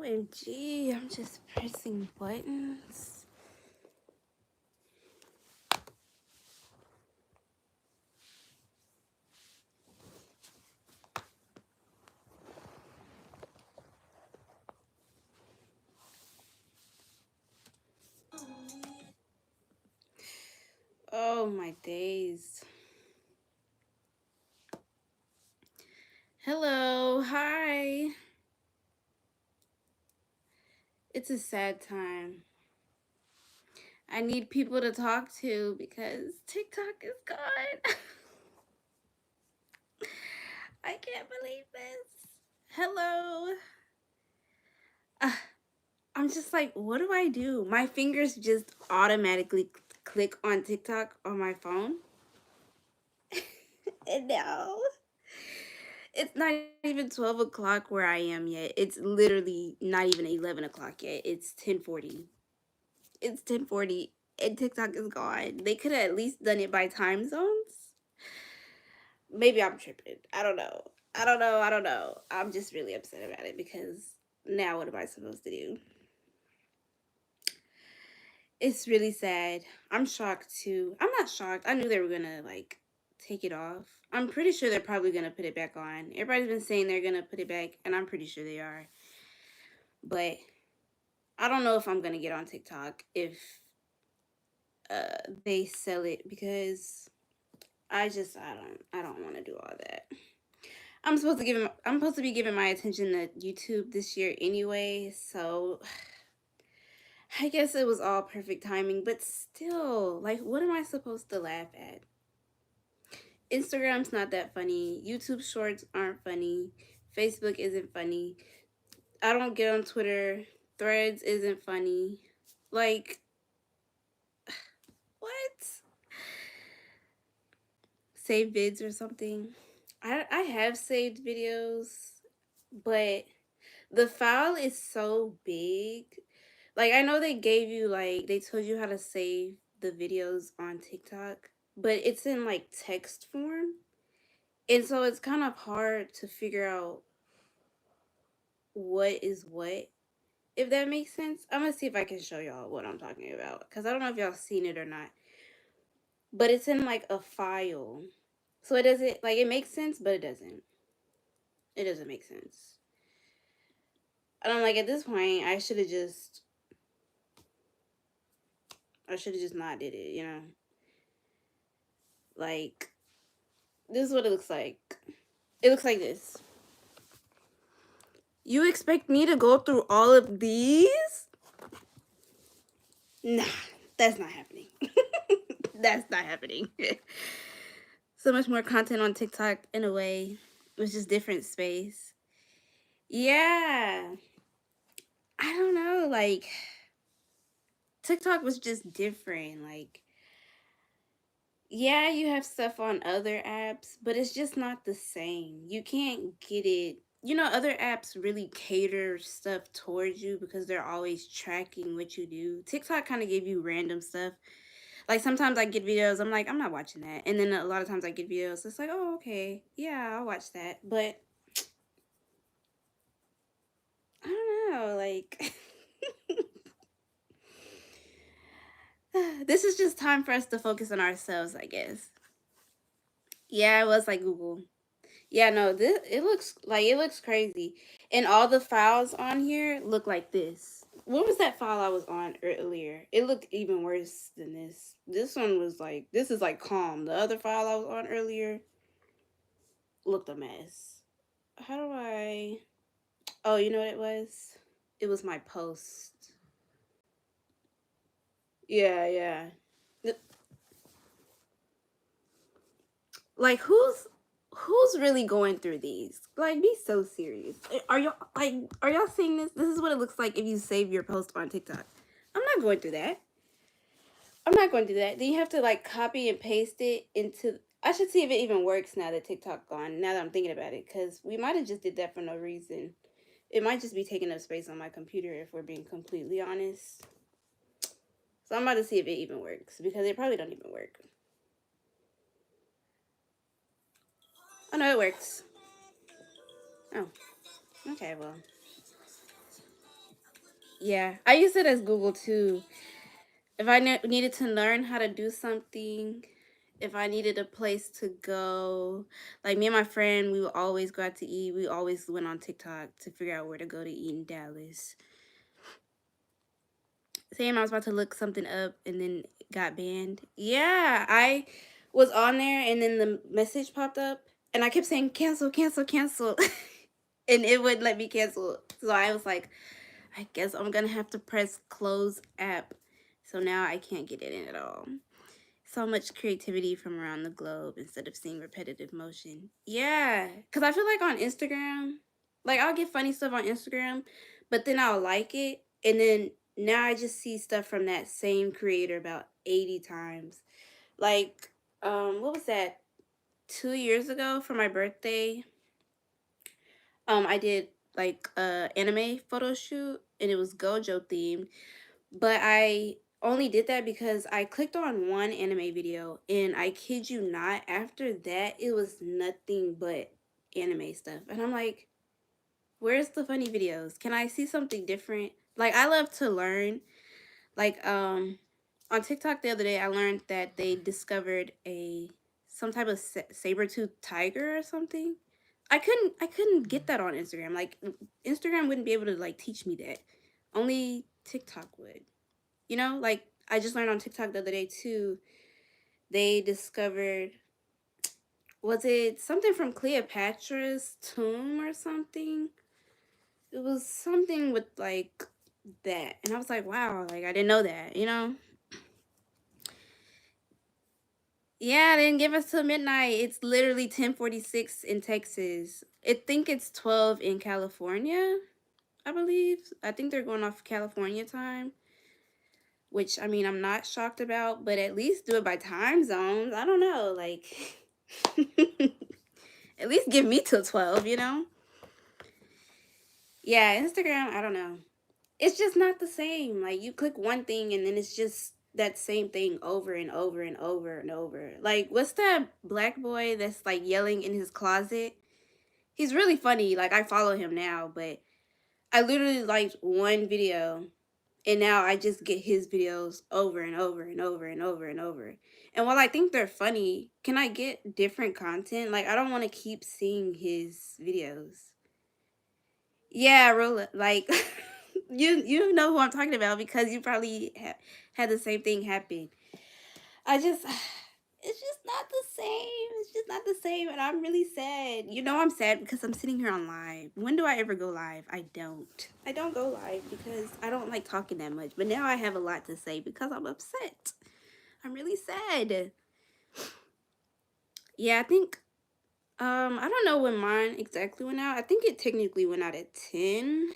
OMG, I'm just pressing buttons. Oh my days. Hello, hi. It's a sad time. I need people to talk to because TikTok is gone. I can't believe this. Hello. Uh, I'm just like, what do I do? My fingers just automatically click on TikTok on my phone. And now it's not even 12 o'clock where I am yet. It's literally not even 11 o'clock yet. It's 10:40. It's 10:40 and TikTok is gone. They could have at least done it by time zones. Maybe I'm tripping. I don't know. I don't know. I'm just really upset about it because now what am I supposed to do? It's really sad. I'm shocked too. I'm not shocked. I knew they were gonna like take it off. I'm pretty sure they're probably gonna put it back on. Everybody's been saying they're gonna put it back, and I'm pretty sure they are. But I don't know if I'm gonna get on TikTok if they sell it because I don't want to do all that. I'm supposed to be giving my attention to YouTube this year anyway, so I guess it was all perfect timing, but still, like what am I supposed to laugh at? Instagram's not that funny. YouTube shorts aren't funny. Facebook isn't funny. I don't get on Twitter. Threads isn't funny. Like what? Save vids or something. I have saved videos, but the file is so big. Like I know they gave you like they told you how to save the videos on TikTok, but it's in like text form. And so it's kind of hard to figure out what is what, if that makes sense. I'm gonna see if I can show y'all what I'm talking about because I don't know if y'all seen it or not. But it's in like a file. So it doesn't like it makes sense, but it doesn't. It doesn't make sense. And I'm like at this point I should have just not did it, you know? Like this is what it looks like. It looks like this. You expect me to go through all of these? Nah, that's not happening. That's not happening. So much more content on TikTok in a way. It was just different space. Yeah. I don't know. Like, TikTok was just different. Like, yeah, you have stuff on other apps, but it's just not the same. You can't get it. You know, other apps really cater stuff towards you because they're always tracking what you do. TikTok kind of give you random stuff. Like sometimes I get videos, I'm like, I'm not watching that. And then a lot of times I get videos, it's like, oh, okay, yeah, I'll watch that. But I don't know, like, this is just time for us to focus on ourselves, I guess. Yeah, it was like Google. Yeah, no, this it looks crazy. And all the files on here look like this. What was that file I was on earlier? It looked even worse than this. This one was like this is like calm. The other file I was on earlier looked a mess. How do I Oh, you know what it was? It was my post. Yeah, yeah. Th- Like who's really going through these? Like be so serious. Are y'all seeing this? This is what it looks like if you save your post on TikTok. I'm not going through that. I'm not going to do that. Then you have to like copy and paste it into I should see if it even works now that TikTok gone. Now that I'm thinking about it cuz we might have just did that for no reason. It might just be taking up space on my computer if we're being completely honest. So I'm about to see if it even works because it probably don't even work. Oh no, it works. Oh, okay, well. Yeah, I use it as Google too. If I needed to learn how to do something, if I needed a place to go, like me and my friend, we would always go out to eat. We always went on TikTok to figure out where to go to eat in Dallas. Same, I was about to look something up and then it got banned. Yeah, I was on there and then the message popped up and I kept saying cancel, cancel, cancel. And it would let me cancel. So I was like, I guess I'm gonna have to press close app. So now I can't get it in at all. So much creativity from around the globe instead of seeing repetitive motion. Yeah, because I feel like on Instagram, like I'll get funny stuff on Instagram, but then I'll like it. And then now I just see stuff from that same creator about 80 times. Like, what was that? 2 years ago for my birthday, I did like a anime photo shoot and it was Gojo themed. But I only did that because I clicked on one anime video and I kid you not, after that it was nothing but anime stuff. And I'm like, where's the funny videos? Can I see something different? Like I love to learn. Like on TikTok the other day I learned that they discovered a some type of saber-tooth tiger or something. I couldn't get that on Instagram. Like Instagram wouldn't be able to like teach me that. Only TikTok would. You know, like I just learned on TikTok the other day too. They discovered, was it something from Cleopatra's tomb or something? It was something with like that. And I was like, wow, like I didn't know that, you know? Yeah, they didn't give us till midnight. It's literally 10:46 in Texas. I think it's 12 in California, I believe. I think they're going off California time, which I mean I'm not shocked about, but at least do it by time zones. I don't know, like at least give me till 12, you know? Yeah, Instagram, I don't know. It's just not the same. Like you click one thing and then it's just that same thing over and over and over and over. Like what's that black boy that's like yelling in his closet? He's really funny. Like I follow him now, but I literally liked one video and now I just get his videos over and over and over and over and over. And while I think they're funny, can I get different content? Like I don't want to keep seeing his videos. Yeah, roll like you know who I'm talking about because you probably had the same thing happen. I just it's just not the same. It's just not the same and I'm really sad. You know I'm sad because I'm sitting here on live. When do I ever go live? I don't. I don't go live because I don't like talking that much. But now I have a lot to say because I'm upset. I'm really sad. Yeah, I think I don't know when mine exactly went out. I think it technically went out at 10,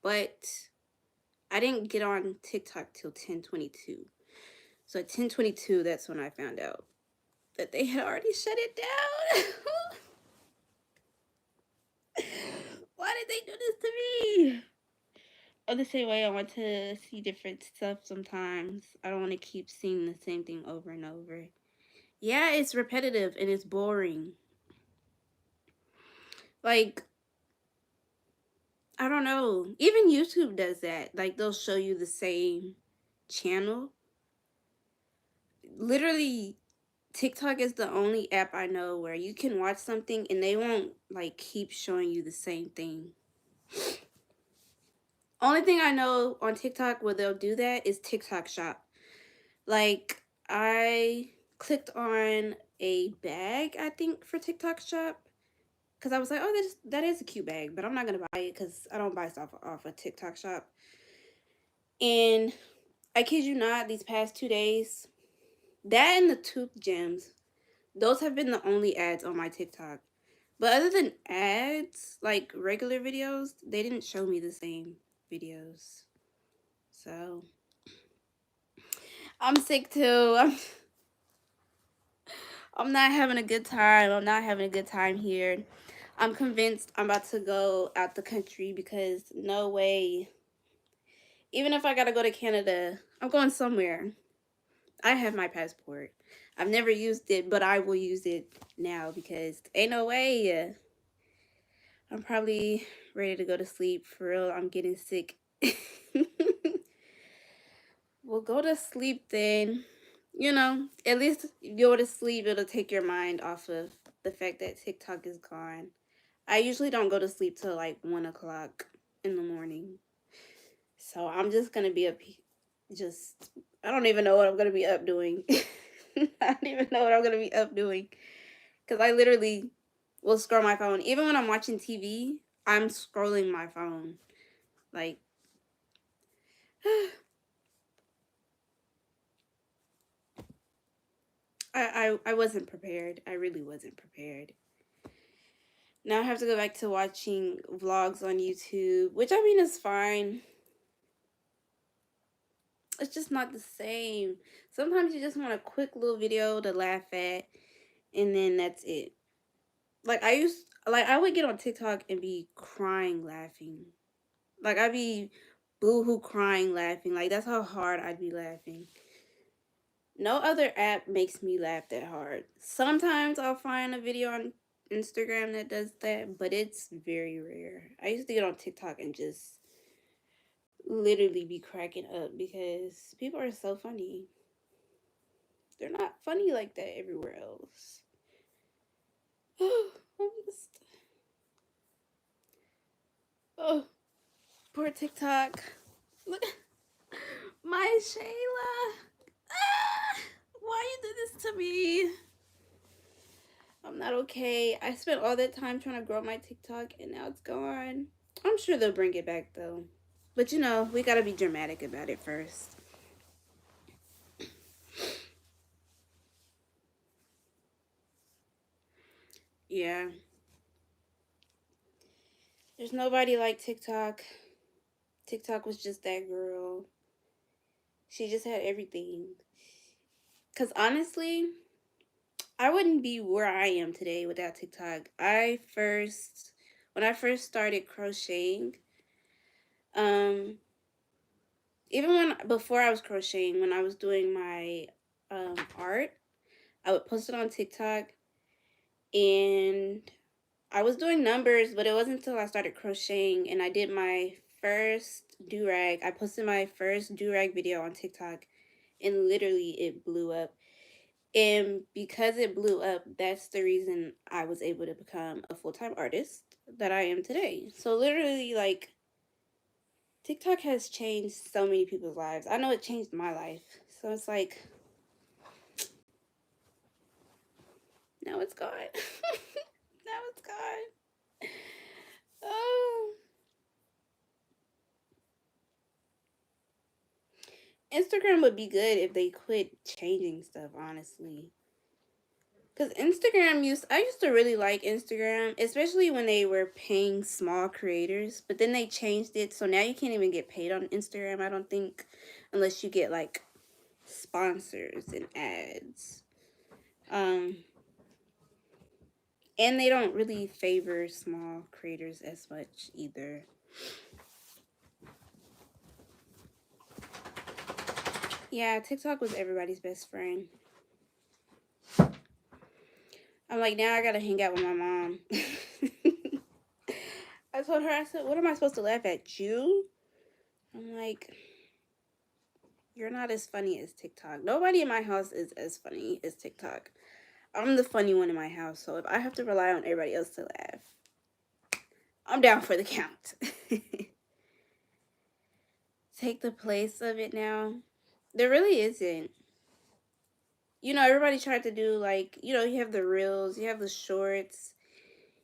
but I didn't get on TikTok till 10:22. So at 10:22, that's when I found out that they had already shut it down. Why did they do this to me? Oh, the same way I want to see different stuff sometimes. I don't want to keep seeing the same thing over and over. Yeah, it's repetitive and it's boring. Like, I don't know. Even YouTube does that. Like, they'll show you the same channel. Literally, TikTok is the only app I know where you can watch something and they won't like keep showing you the same thing. Only thing I know on TikTok where they'll do that is TikTok Shop. Like I clicked on a bag, I think, for TikTok Shop because I was like, oh, that is a cute bag, but I'm not gonna buy it because I don't buy stuff off of TikTok Shop. And I kid you not, these past 2 days, that and the tooth gems, those have been the only ads on my TikTok. But other than ads, like regular videos, they didn't show me the same videos. So I'm sick too. I'm not having a good time. I'm not having a good time here. I'm convinced I'm about to go out the country because no way. Even if I gotta go to Canada, I'm going somewhere. I have my passport. I've never used it, but I will use it now because ain't no way. I'm probably ready to go to sleep. For real, I'm getting sick Well, go to sleep then. You know, at least you go to sleep, it'll take your mind off of the fact that TikTok is gone. I usually don't go to sleep till like 1 o'clock in the morning. So I'm just gonna be up, just, I don't even know what I'm gonna be up doing. I don't even know what I'm gonna be up doing. Because I literally will scroll my phone. Even when I'm watching TV, I'm scrolling my phone. Like, I wasn't prepared. I really wasn't prepared. Now I have to go back to watching vlogs on YouTube, which I mean is fine. It's just not the same. Sometimes you just want a quick little video to laugh at, and then that's it. I would get on TikTok and be crying laughing. Like I'd be boohoo crying laughing. Like that's how hard I'd be laughing. No other app makes me laugh that hard. Sometimes I'll find a video on Instagram that does that, but it's very rare. I used to get on TikTok and just literally be cracking up because people are so funny. They're not funny like that everywhere else. I'm just, oh, poor TikTok. Look, my Shayla. Ah, why you did this to me? I'm not okay. I spent all that time trying to grow my TikTok and now it's gone. I'm sure they'll bring it back though. But you know, we gotta be dramatic about it first. Yeah. There's nobody like TikTok. TikTok was just that girl. She just had everything. Cause honestly, I wouldn't be where I am today without TikTok. When I first started crocheting, um, even before I was crocheting, when I was doing my art, I would post it on TikTok, and I was doing numbers, but it wasn't until I started crocheting and I did my first do-rag. I posted my first do-rag video on TikTok, and literally it blew up. And because it blew up, that's the reason I was able to become a full-time artist that I am today. So literally, like, TikTok has changed so many people's lives. I know it changed my life. So it's like, now it's gone. Now it's gone. Oh. Instagram would be good if they quit changing stuff, honestly. Because I used to really like Instagram, especially when they were paying small creators, but then they changed it, so now you can't even get paid on Instagram, I don't think, unless you get like sponsors and ads. Um, and they don't really favor small creators as much either. Yeah, TikTok was everybody's best friend. I'm like, now I gotta hang out with my mom. I told her, I said, what am I supposed to laugh at? You? I'm like, you're not as funny as TikTok. Nobody in my house is as funny as TikTok. I'm the funny one in my house, so if I have to rely on everybody else to laugh, I'm down for the count. Take the place of it now. There really isn't. You know, everybody tried to do like, you know, you have the reels, you have the shorts.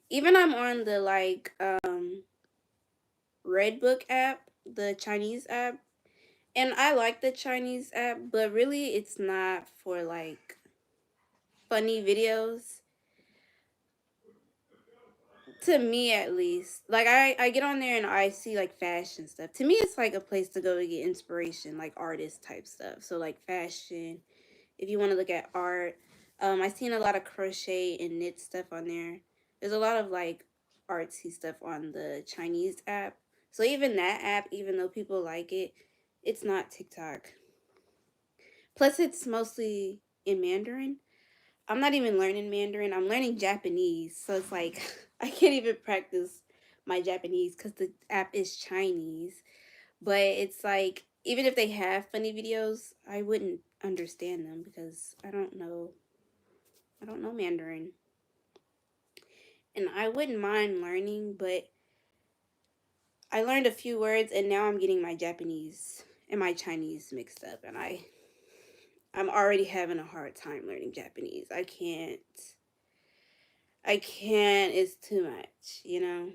Even I'm on the like Redbook app, the Chinese app. And I like the Chinese app, but really it's not for like funny videos. To me at least. Like I get on there and I see like fashion stuff. To me it's like a place to go to get inspiration, like artist type stuff. So like fashion, if you want to look at art. I've seen a lot of crochet and knit stuff on there. There's a lot of like artsy stuff on the Chinese app. So even that app, even though people like it, it's not TikTok. Plus it's mostly in Mandarin. I'm not even learning Mandarin. I'm learning Japanese. So it's like I can't even practice my Japanese because the app is Chinese. But it's like even if they have funny videos, I wouldn't understand them because I don't know Mandarin. And I wouldn't mind learning, but I learned a few words and now I'm getting my Japanese and my Chinese mixed up and I'm already having a hard time learning Japanese. I can't, it's too much, you know?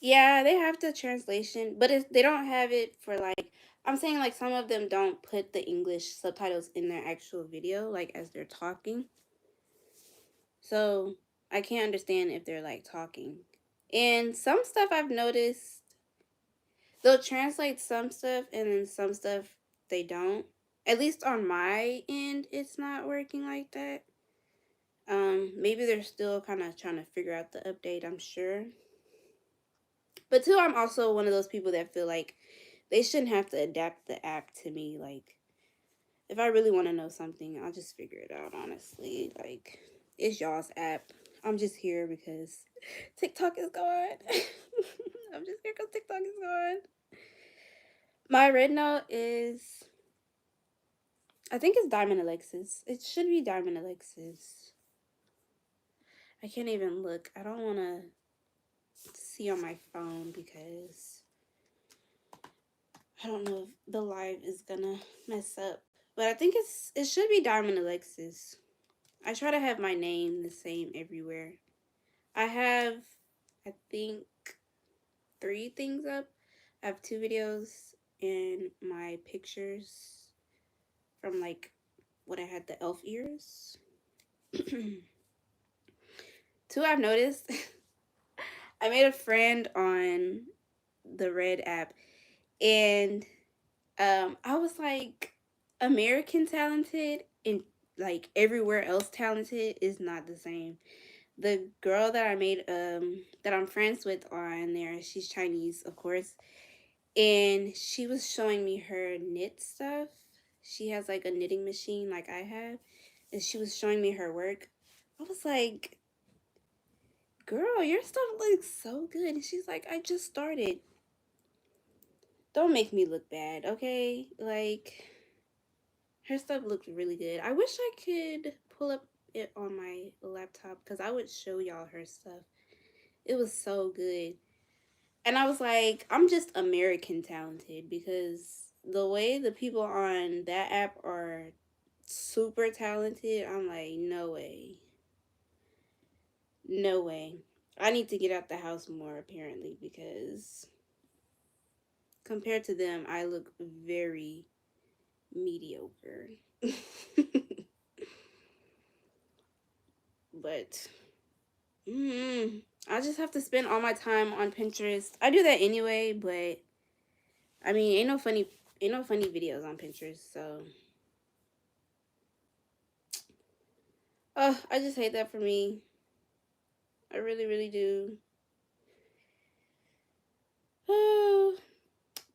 Yeah, they have the translation, but they don't have it for like, I'm saying like some of them don't put the English subtitles in their actual video, like as they're talking. So I can't understand if they're like talking. And some stuff I've noticed, they'll translate some stuff and then some stuff they don't. At least on my end, it's not working like that. Maybe they're still kind of trying to figure out the update, I'm sure. But two, I'm also one of those people that feel like they shouldn't have to adapt the app to me. Like, if I really want to know something, I'll just figure it out, honestly. Like, it's y'all's app. I'm just here because TikTok is gone. I'm just here because TikTok is gone. My red note is, I think it's Diamond Alexis. It should be Diamond Alexis. I can't even look. I don't want to see on my phone because I don't know if the live is gonna mess up. But I think it should be Diamond Alexis. I try to have my name the same everywhere. I have, I think, 3 things up. I have 2 videos and my pictures from like when I had the elf ears. 2, I've noticed. I made a friend on the Red app, and I was like, American talented and like everywhere else talented is not the same. The girl that I made that I'm friends with on there, she's Chinese, of course, and she was showing me her knit stuff. She has like a knitting machine like I have, and she was showing me her work. I was like, girl, your stuff looks so good. And she's like, I just started. Don't make me look bad, okay? Like, her stuff looked really good. I wish I could pull up it on my laptop because I would show y'all her stuff. It was so good. And I was like, I'm just American talented because the way the people on that app are super talented, I'm like, no way. No way. I need to get out the house more apparently because compared to them, I look very mediocre. But I just have to spend all my time on Pinterest. I do that anyway, but I mean, ain't no funny videos on Pinterest, so oh, I just hate that for me. I really, really do. Oh,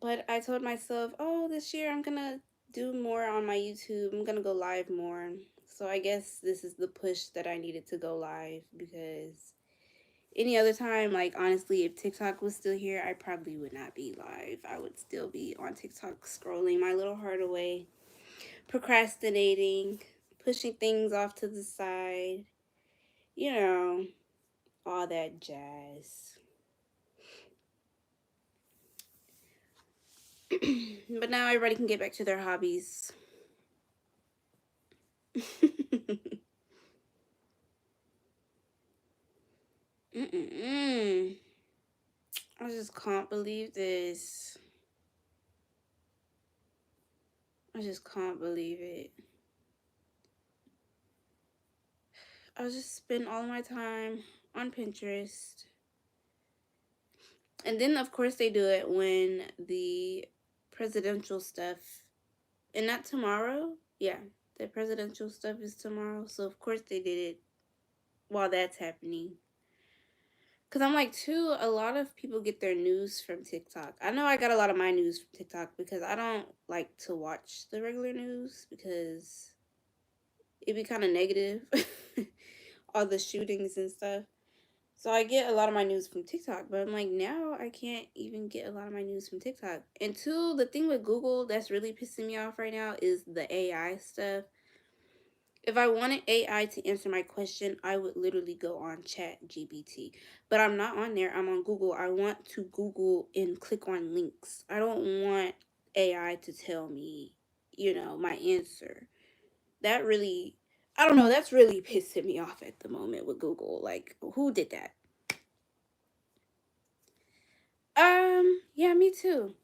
but I told myself, oh, this year I'm gonna do more on my YouTube. I'm gonna go live more. So I guess this is the push that I needed to go live because any other time, like honestly, if TikTok was still here, I probably would not be live. I would still be on TikTok scrolling my little heart away, procrastinating, pushing things off to the side, you know, all that jazz. But now everybody can get back to their hobbies. Mm-mm-mm. I just can't believe this. I just can't believe it. I just spend all my time on Pinterest. And then, of course, they do it when the presidential stuff, and not tomorrow. Yeah, the presidential stuff is tomorrow. So, of course, they did it while that's happening. Because I'm like, too, a lot of people get their news from TikTok. I know I got a lot of my news from TikTok because I don't like to watch the regular news because it'd be kind of negative. All the shootings and stuff. So I get a lot of my news from TikTok, but I'm like, now I can't even get a lot of my news from TikTok. And two, the thing with Google that's really pissing me off right now is the AI stuff. If I wanted AI to answer my question, I would literally go on Chat GPT. But I'm not on there. I'm on Google. I want to Google and click on links. I don't want AI to tell me, my answer. That really, I don't know, that's really pissing me off at the moment with Google. Like, who did that? Yeah, me too.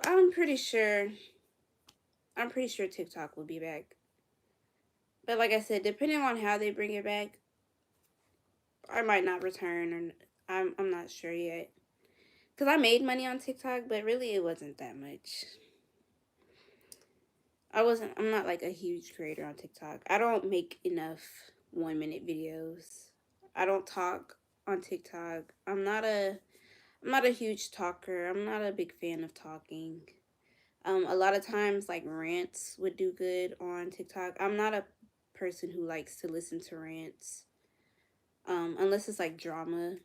I'm pretty sure TikTok will be back. But like I said, depending on how they bring it back, I might not return, or I'm not sure yet. Cuz I made money on TikTok, but really it wasn't that much. I'm not like a huge creator on TikTok. I don't make enough 1-minute videos. I don't talk on TikTok. I'm not a huge talker. I'm not a big fan of talking. A lot of times, like, rants would do good on TikTok. I'm not a person who likes to listen to rants, unless it's like drama.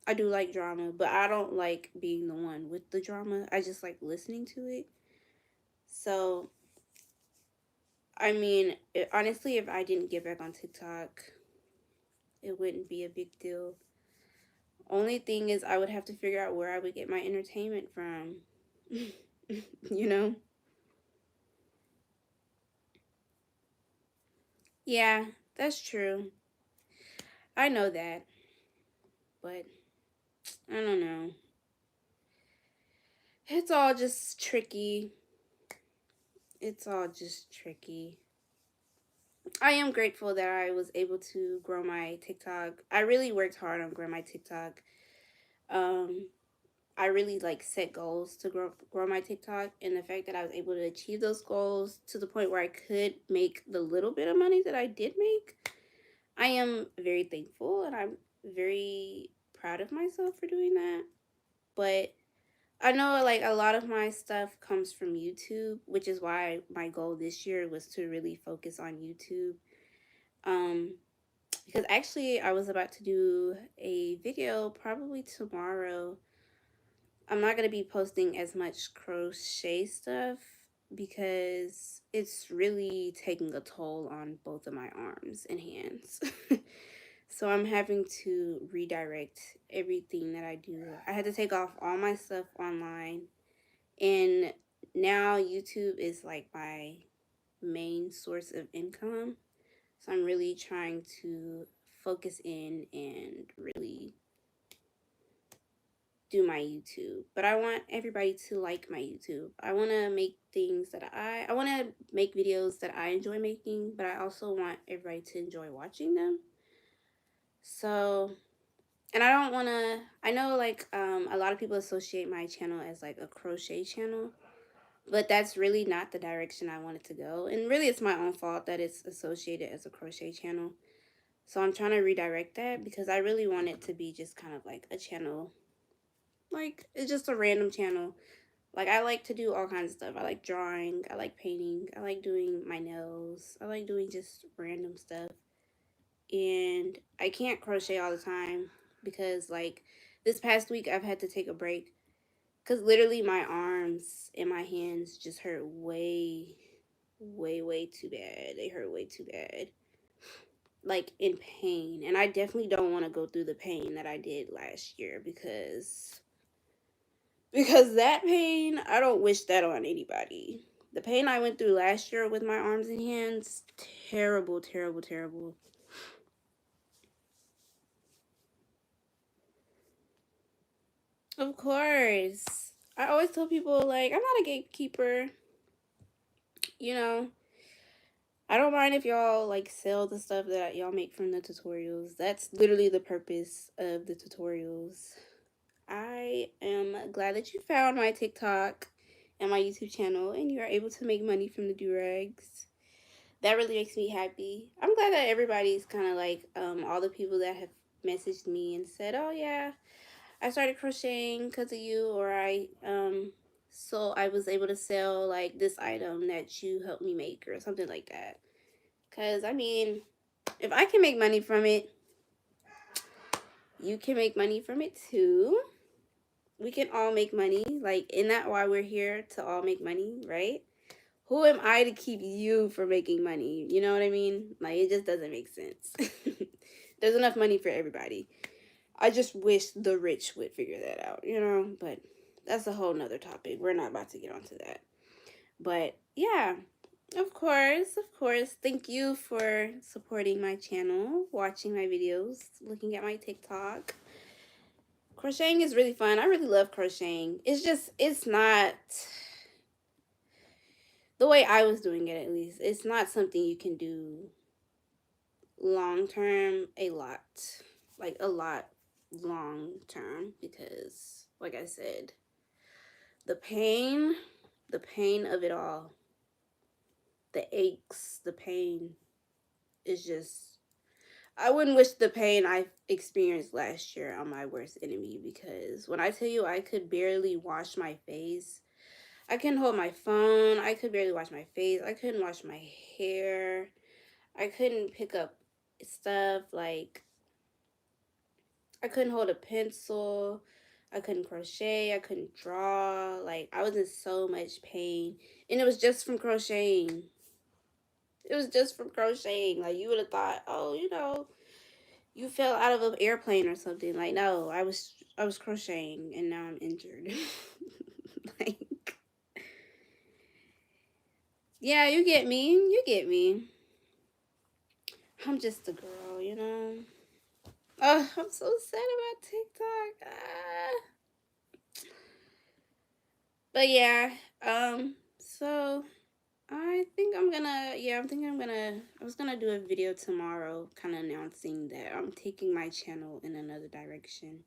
I do like drama, but I don't like being the one with the drama. I just like listening to it. So, I mean, honestly, if I didn't get back on TikTok, it wouldn't be a big deal. Only thing is, I would have to figure out where I would get my entertainment from. you know? Yeah, that's true. I know that, but I don't know. It's all just tricky. It's all just tricky. I am grateful that I was able to grow my TikTok. I really worked hard on growing my TikTok. Um, I really like set goals to grow my TikTok, and the fact that I was able to achieve those goals to the point where I could make the little bit of money that I did make, I am very thankful, and I'm very proud of myself for doing that. But I know, like, a lot of my stuff comes from YouTube, which is why my goal this year was to really focus on YouTube. Um, because actually, I was about to do a video probably tomorrow. I'm not going to be posting as much crochet stuff because it's really taking a toll on both of my arms and hands. So I'm having to redirect everything that I do. I had to take off all my stuff online, and now YouTube is like my main source of income. So I'm really trying to focus in and really do my YouTube. But I want everybody to like my YouTube. I want to make things that I want to make videos that I enjoy making, but I also want everybody to enjoy watching them. So, and I don't want to, I know, like, a lot of people associate my channel as like a crochet channel, but that's really not the direction I want it to go. And really, it's my own fault that it's associated as a crochet channel. So I'm trying to redirect that because I really want it to be just kind of like a channel. Like, it's just a random channel. Like, I like to do all kinds of stuff. I like drawing. I like painting. I like doing my nails. I like doing just random stuff. And I can't crochet all the time because, like, this past week I've had to take a break because literally my arms and my hands just hurt way, way, way too bad. They hurt way too bad. Like, in pain. And I definitely don't want to go through the pain that I did last year because that pain, I don't wish that on anybody. The pain I went through last year with my arms and hands, terrible, terrible, terrible. Of course. I always tell people, like, I'm not a gatekeeper. You know, I don't mind if y'all, like, sell the stuff that y'all make from the tutorials. That's literally the purpose of the tutorials. I am glad that you found my TikTok and my YouTube channel and you are able to make money from the do-rags. That really makes me happy. I'm glad that everybody's kind of like, all the people that have messaged me and said, oh yeah, I started crocheting because of you, or so I was able to sell like this item that you helped me make or something like that. Because, I mean, if I can make money from it, You can make money from it too. We can all make money. Like, isn't that why we're here, to all make money, right? Who am I to keep you from making money? You know what I mean? Like, it just doesn't make sense. There's enough money for everybody. I just wish the rich would figure that out, you know? But that's a whole nother topic. We're not about to get onto that. But yeah, of course, of course. Thank you for supporting my channel, watching my videos, looking at my TikTok. Crocheting is really fun. I really love crocheting. It's not the way I was doing it, at least. It's not something you can do long term, like a lot long term, because, like I said, the pain, the pain of it all, the aches, the pain is just, I wouldn't wish the pain I experienced last year on my worst enemy, because when I tell you I could barely wash my face, I couldn't hold my phone, I could barely wash my face, I couldn't wash my hair, I couldn't pick up stuff, like I couldn't hold a pencil, I couldn't crochet, I couldn't draw, like I was in so much pain, and it was just from crocheting. It was just from crocheting. Like, you would have thought, oh, you fell out of an airplane or something. Like, no, I was crocheting, and now I'm injured. Like, yeah, you get me. You get me. I'm just a girl, you know. Oh, I'm so sad about TikTok. But yeah, so I think I'm gonna, I was gonna do a video tomorrow kind of announcing that I'm taking my channel in another direction.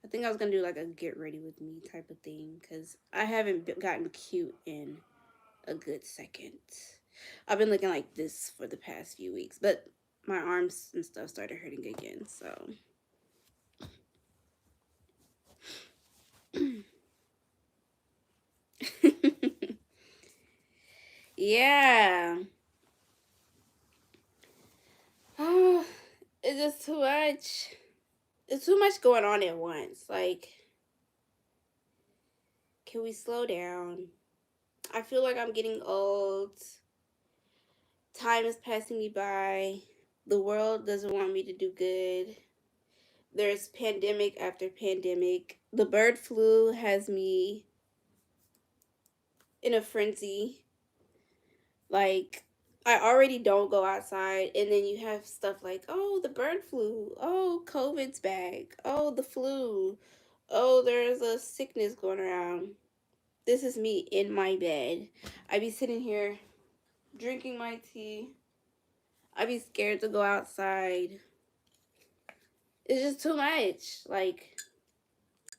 I think I was gonna do like a get ready with me type of thing, because I haven't gotten cute in a good second. I've been looking like this for the past few weeks, but my arms and stuff started hurting again, so. Yeah. Oh, it's just too much. It's too much going on at once. Like, can we slow down? I feel like I'm getting old. Time is passing me by. The world doesn't want me to do good. There's pandemic after pandemic. The bird flu has me in a frenzy. Like, I already don't go outside, and then you have stuff like, oh, the bird flu. Oh, COVID's back. Oh, the flu. Oh, there's a sickness going around. This is me in my bed. I be sitting here drinking my tea. I be scared to go outside. It's just too much. Like,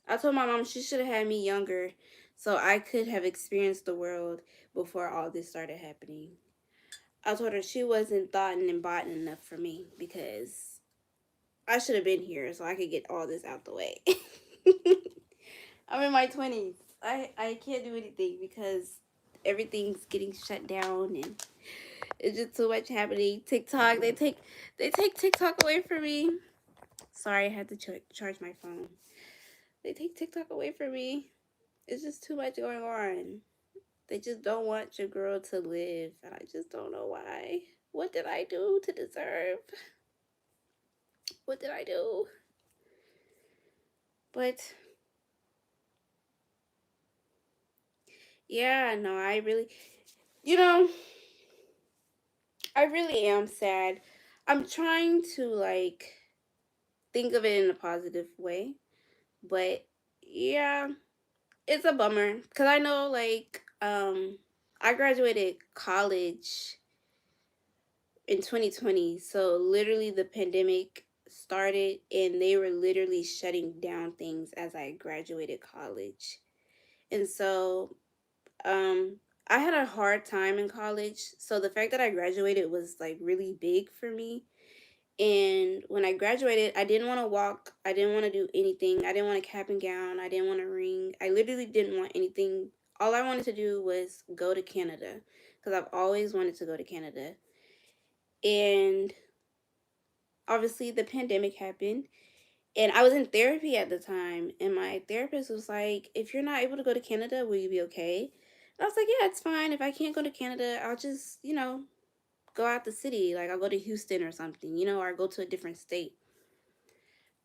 I told my mom she should have had me younger so I could have experienced the world before all this started happening. I told her she wasn't thought and bought enough for me, because I should have been here so I could get all this out the way. I'm in my 20s. I can't do anything because everything's getting shut down, and it's just too much happening. TikTok, they take TikTok away from me. Sorry, I had to charge my phone. They take TikTok away from me. It's just too much going on. They just don't want your girl to live, and I just don't know why. What did I do to deserve? What did I do? But yeah, no, you know, I really am sad. I'm trying to, like, think of it in a positive way, but yeah, it's a bummer, because I know, like, I graduated college in 2020, so literally the pandemic started, and they were literally shutting down things as I graduated college. And so I had a hard time in college, so the fact that I graduated was like really big for me. And when I graduated, I didn't want to walk, I didn't want to do anything, I didn't want a cap and gown, I didn't want a ring, I literally didn't want anything. All I wanted to do was go to Canada, because I've always wanted to go to Canada. And obviously the pandemic happened, And I was in therapy at the time, and my therapist was like, "If you're not able to go to Canada, will you be okay?" And I was like, "Yeah, it's fine. If I can't go to Canada, I'll just, go out the city. Like, I'll go to Houston or something, or go to a different state."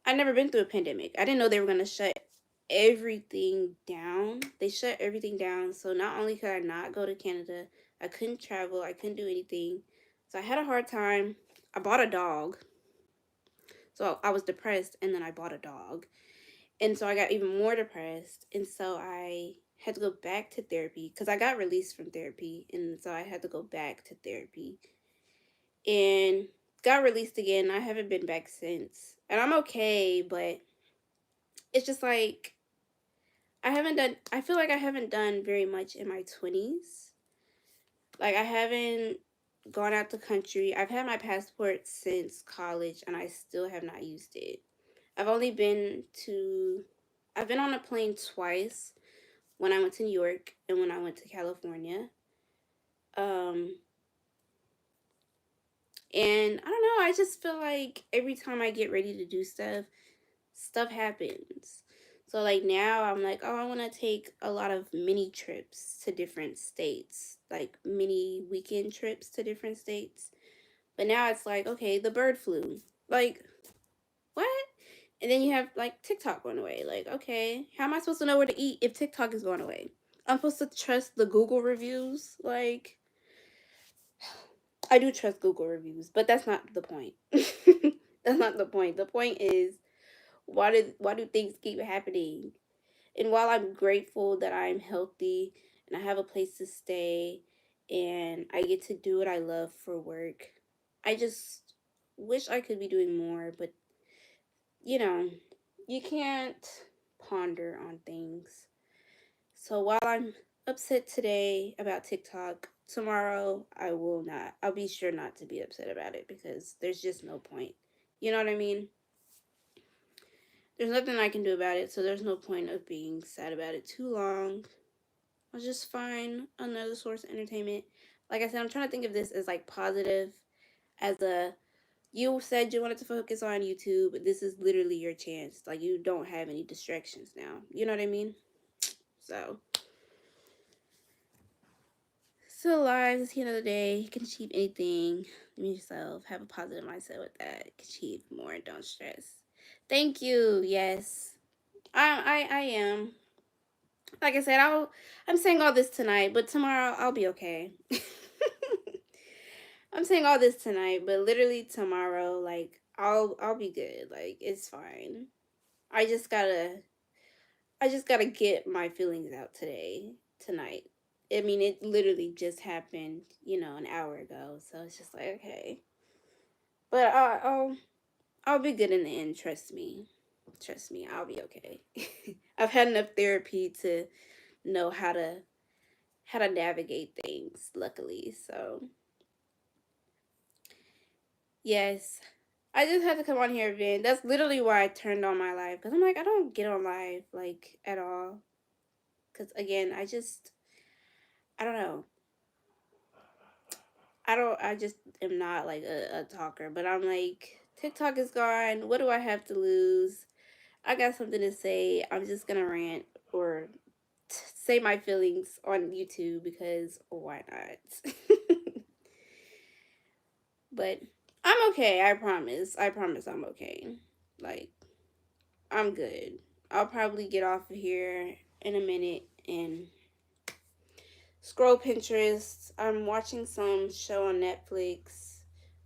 I'd never been through a pandemic. I didn't know they were going to shut everything down. They shut everything down. So not only could I not go to Canada, I couldn't travel, I couldn't do anything. So I had a hard time. I bought a dog. So I was depressed, and then I bought a dog. And so I got even more depressed. And so I had to go back to therapy because I got released from therapy. And so I had to go back to therapy and got released again. I haven't been back since. And I'm okay, but it's just like I feel like I haven't done very much in my 20s. Like, I haven't gone out the country. I've had my passport since college and I still have not used it. I've only been to, I've been on a plane twice, when I went to New York and when I went to California. Um, and I don't know, I just feel like every time I get ready to do stuff, stuff happens. So like now I'm like, oh, I want to take a lot of mini trips to different states, like mini weekend trips to different states. But now it's like, okay, the bird flu. Like, what? And then you have like TikTok going away. Like, okay, how am I supposed to know where to eat if TikTok is going away? I'm supposed to trust the Google reviews? Like, I do trust Google reviews, but that's not the point. That's not the point. The point is, why do things keep happening? And while I'm grateful that I'm healthy and I have a place to stay and I get to do what I love for work, I just wish I could be doing more, but you know, you can't ponder on things. So while I'm upset today about TikTok, tomorrow I will not. I'll be sure not to be upset about it because there's just no point. You know what I mean? There's nothing I can do about it, so there's no point of being sad about it too long. I'll just find another source of entertainment. Like I said, I'm trying to think of this as like positive, as a, you said you wanted to focus on YouTube, but this is literally your chance. Like, you don't have any distractions now. You know what I mean? So, still alive. It's the end of the day. You can achieve anything. Be yourself. Have a positive mindset with that. Achieve more. Don't stress. Thank you. Yes, I am. Like I said, I'm saying all this tonight, but tomorrow I'll be okay. I'm saying all this tonight, but literally tomorrow, like I'll be good. Like, it's fine. I just gotta I just gotta get my feelings out tonight. I mean, it literally just happened, an hour ago. So it's just like, okay, but I'll be good in the end. Trust me, I'll be okay. I've had enough therapy to know how to navigate things. Luckily, so yes. I just had to come on here, Vin. That's literally why I turned on my live. Because I'm like, I don't get on live, like, at all. Because, again, I don't know. I just am not, like, a talker. But I'm like, TikTok is gone. What do I have to lose? I got something to say. I'm just going to rant or say my feelings on YouTube because why not? But I'm okay. I promise. I promise I'm okay. Like, I'm good. I'll probably get off of here in a minute and scroll Pinterest. I'm watching some show on Netflix.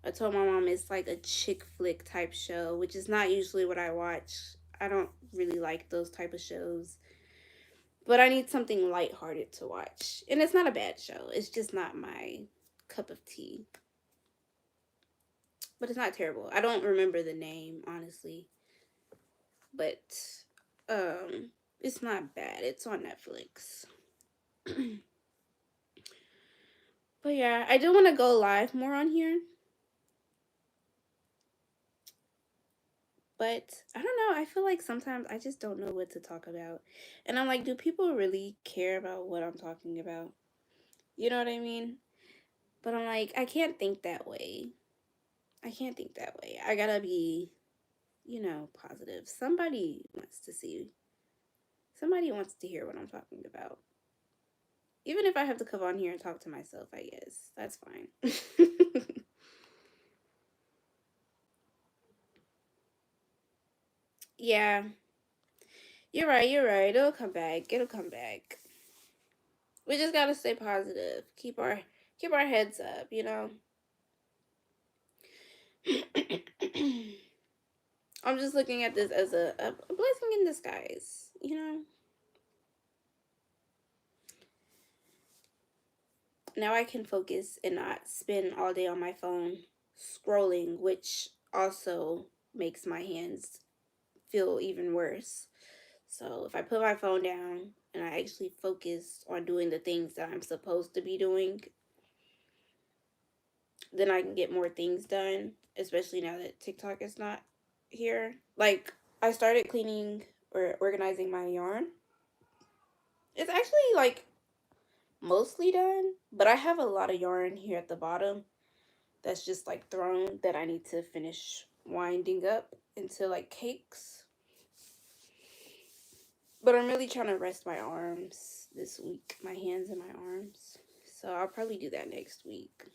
I told my mom it's like a chick flick type show, which is not usually what I watch. I don't really like those type of shows. But I need something lighthearted to watch. And it's not a bad show. It's just not my cup of tea. But it's not terrible. I don't remember the name, honestly. But it's not bad. It's on Netflix. But yeah, I do want to go live more on here. But I don't know. I feel like sometimes I just don't know what to talk about. And I'm like, do people really care about what I'm talking about? You know what I mean? But I'm like, I can't think that way. I can't think that way. I gotta be you know, positive. Somebody wants to hear what I'm talking about. Even if I have to come on here and talk to myself, I guess. That's fine. Yeah, you're right, you're right. It'll come back. It'll come back. We just gotta stay positive. Keep our heads up, you know? I'm just looking at this as a blessing in disguise, you know? Now I can focus and not spend all day on my phone scrolling, which also makes my hands feel even worse. So if I put my phone down and I actually focus on doing the things that I'm supposed to be doing, then I can get more things done, especially now that TikTok is not here. Like, I started cleaning or organizing my yarn. It's actually like mostly done, but I have a lot of yarn here at the bottom that's just like thrown that I need to finish winding up into like cakes. But I'm really trying to rest my arms this week, my hands and my arms. So I'll probably do that next week.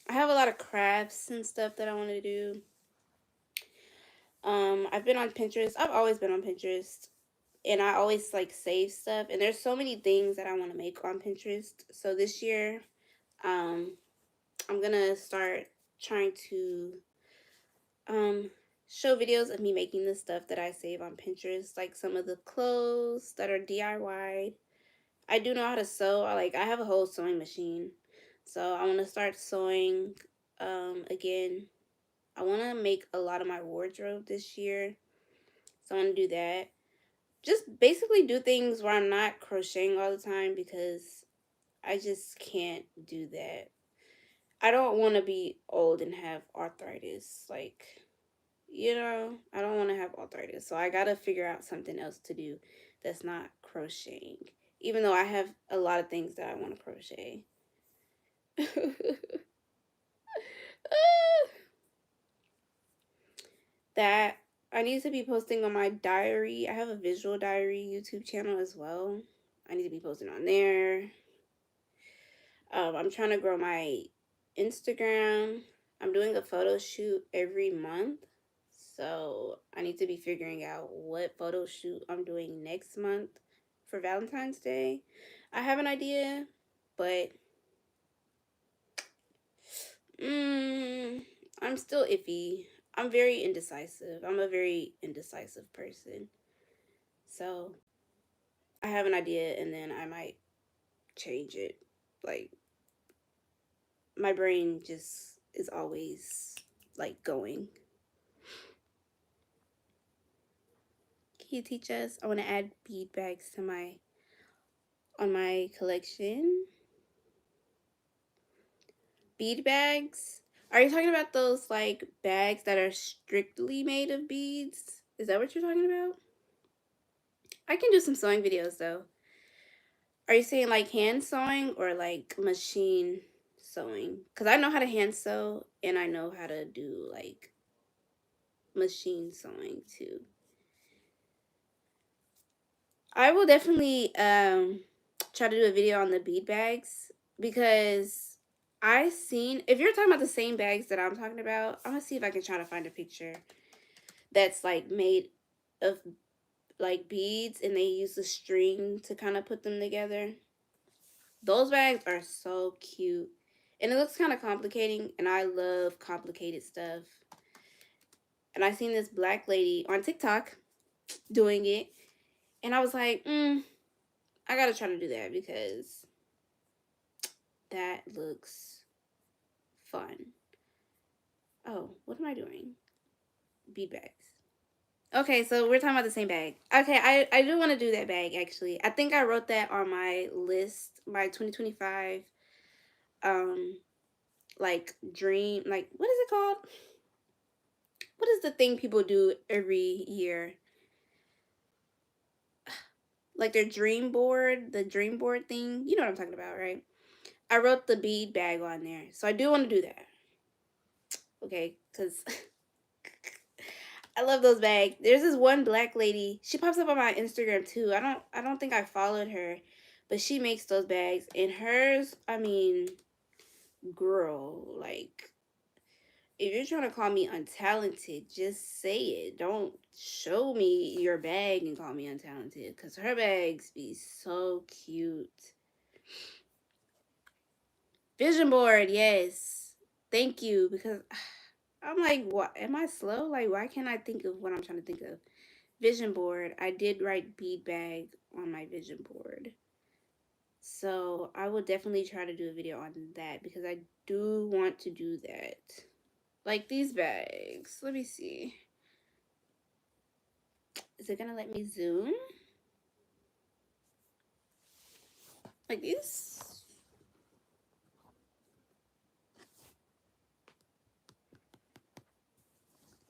I have a lot of crafts and stuff that I want to do. I've been on Pinterest. I've always been on Pinterest, and I always like save stuff. And there's so many things that I want to make on Pinterest. So this year, um, I'm gonna start trying to um show videos of me making the stuff that I save on Pinterest, like some of the clothes that are DIY. I do know how to sew. I have a whole sewing machine. So I want to start sewing again. I want to make a lot of my wardrobe this year. So I want to do that. Just basically do things where I'm not crocheting all the time because I just can't do that. I don't want to be old and have arthritis. Like, you know, I don't want to have arthritis. So I got to figure out something else to do that's not crocheting. Even though I have a lot of things that I want to crochet. That I need to be posting on my diary. I have a visual diary YouTube channel as well. I need to be posting on there. I'm trying to grow my Instagram. I'm doing a photo shoot every month. So I need to be figuring out what photo shoot I'm doing next month for Valentine's Day. I have an idea, but mm, I'm still iffy. I'm very indecisive. I'm a very indecisive person. So I have an idea and then I might change it. Like, my brain just is always like going. Can you teach us? I want to add bead bags to my collection. Bead bags? Are you talking about those like bags that are strictly made of beads? Is that what you're talking about? I can do some sewing videos though. Are you saying like hand sewing or like machine sewing? Because I know how to hand sew and I know how to do like machine sewing too. I will definitely try to do a video on the bead bags because I seen, if you're talking about the same bags that I'm talking about, I'm gonna see if I can try to find a picture that's like made of like beads and they use the string to kind of put them together. Those bags are so cute. And it looks kind of complicating and I love complicated stuff. And I seen this black lady on TikTok doing it and I was like, I gotta try to do that because that looks fun. Oh, what am I doing? Bead bags. Okay, so we're talking about the same bag. Okay, I do want to do that bag actually. I think I wrote that on my list, my 2025 like dream, like what is it called? What is the thing people do every year? Like their dream board, the dream board thing. You know what I'm talking about, right? I wrote the bead bag on there. So I do want to do that. Okay, cuz I love those bags. There's this one black lady. She pops up on my Instagram too. I don't think I followed her, but she makes those bags and hers, I mean, girl, like if you're trying to call me untalented, just say it. Don't show me your bag and call me untalented cuz her bags be so cute. Vision board, yes. Thank you because I'm like, what? Am I slow? Like, why can't I think of what I'm trying to think of? Vision board. I did write bead bag on my vision board. So I will definitely try to do a video on that because I do want to do that. Like these bags. Let me see. Is it gonna let me zoom? Like these?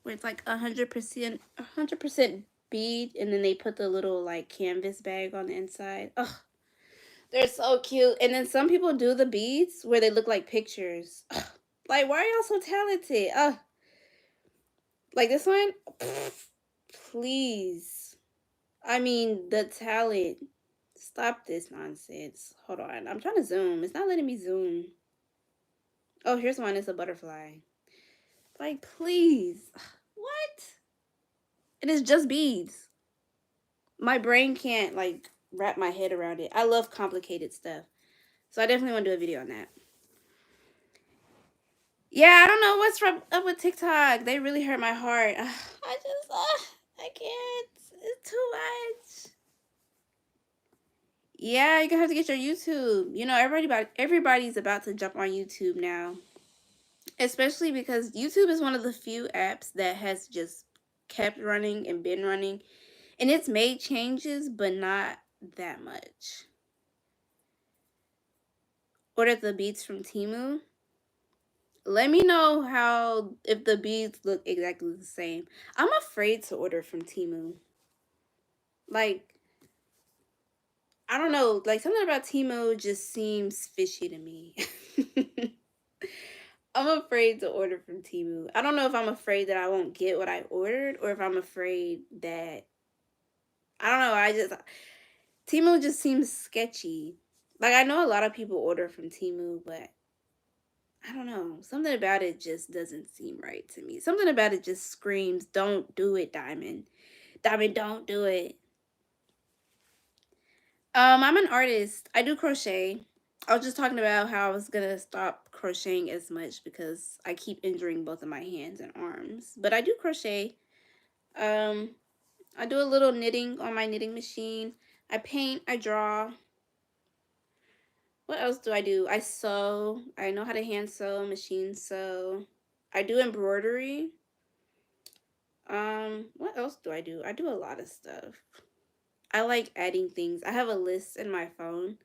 Where it's like 100% bead and then they put the little like canvas bag on the inside. Ugh. They're so cute. And then some people do the beads where they look like pictures. Ugh. Like, why are y'all so talented? Like this one? Pfft, please. I mean, the talent. Stop this nonsense. Hold on. I'm trying to zoom. It's not letting me zoom. Oh, here's one. It's a butterfly. Like, please. What? And it's just beads. My brain can't, like, wrap my head around it. I love complicated stuff. So I definitely want to do a video on that. Yeah, I don't know what's up with TikTok. They really hurt my heart. I can't. It's too much. Yeah, you're gonna have to get your YouTube. You know, everybody's about to jump on YouTube now. Especially because YouTube is one of the few apps that has just kept running and been running. And it's made changes, but not that much. Ordered the beats from Temu. Let me know how if the beads look exactly the same. I'm afraid to order from Temu. Like, I don't know, like something about Temu just seems fishy to me. I'm afraid to order from Temu. I don't know if I'm afraid that I won't get what I ordered or if I'm afraid that I don't know, Temu just seems sketchy. Like I know a lot of people order from Temu, but I don't know. Something about it just doesn't seem right to me. Something about it just screams, don't do it, Diamond. Diamond, don't do it. I'm an artist. I do crochet. I was just talking about how I was gonna stop crocheting as much because I keep injuring both of my hands and arms. But I do crochet. Um, I do a little knitting on my knitting machine. I paint, I draw. What else do I do? I sew. I know how to hand sew, machine sew. I do embroidery. What else do? I do a lot of stuff. I like adding things. I have a list in my phone.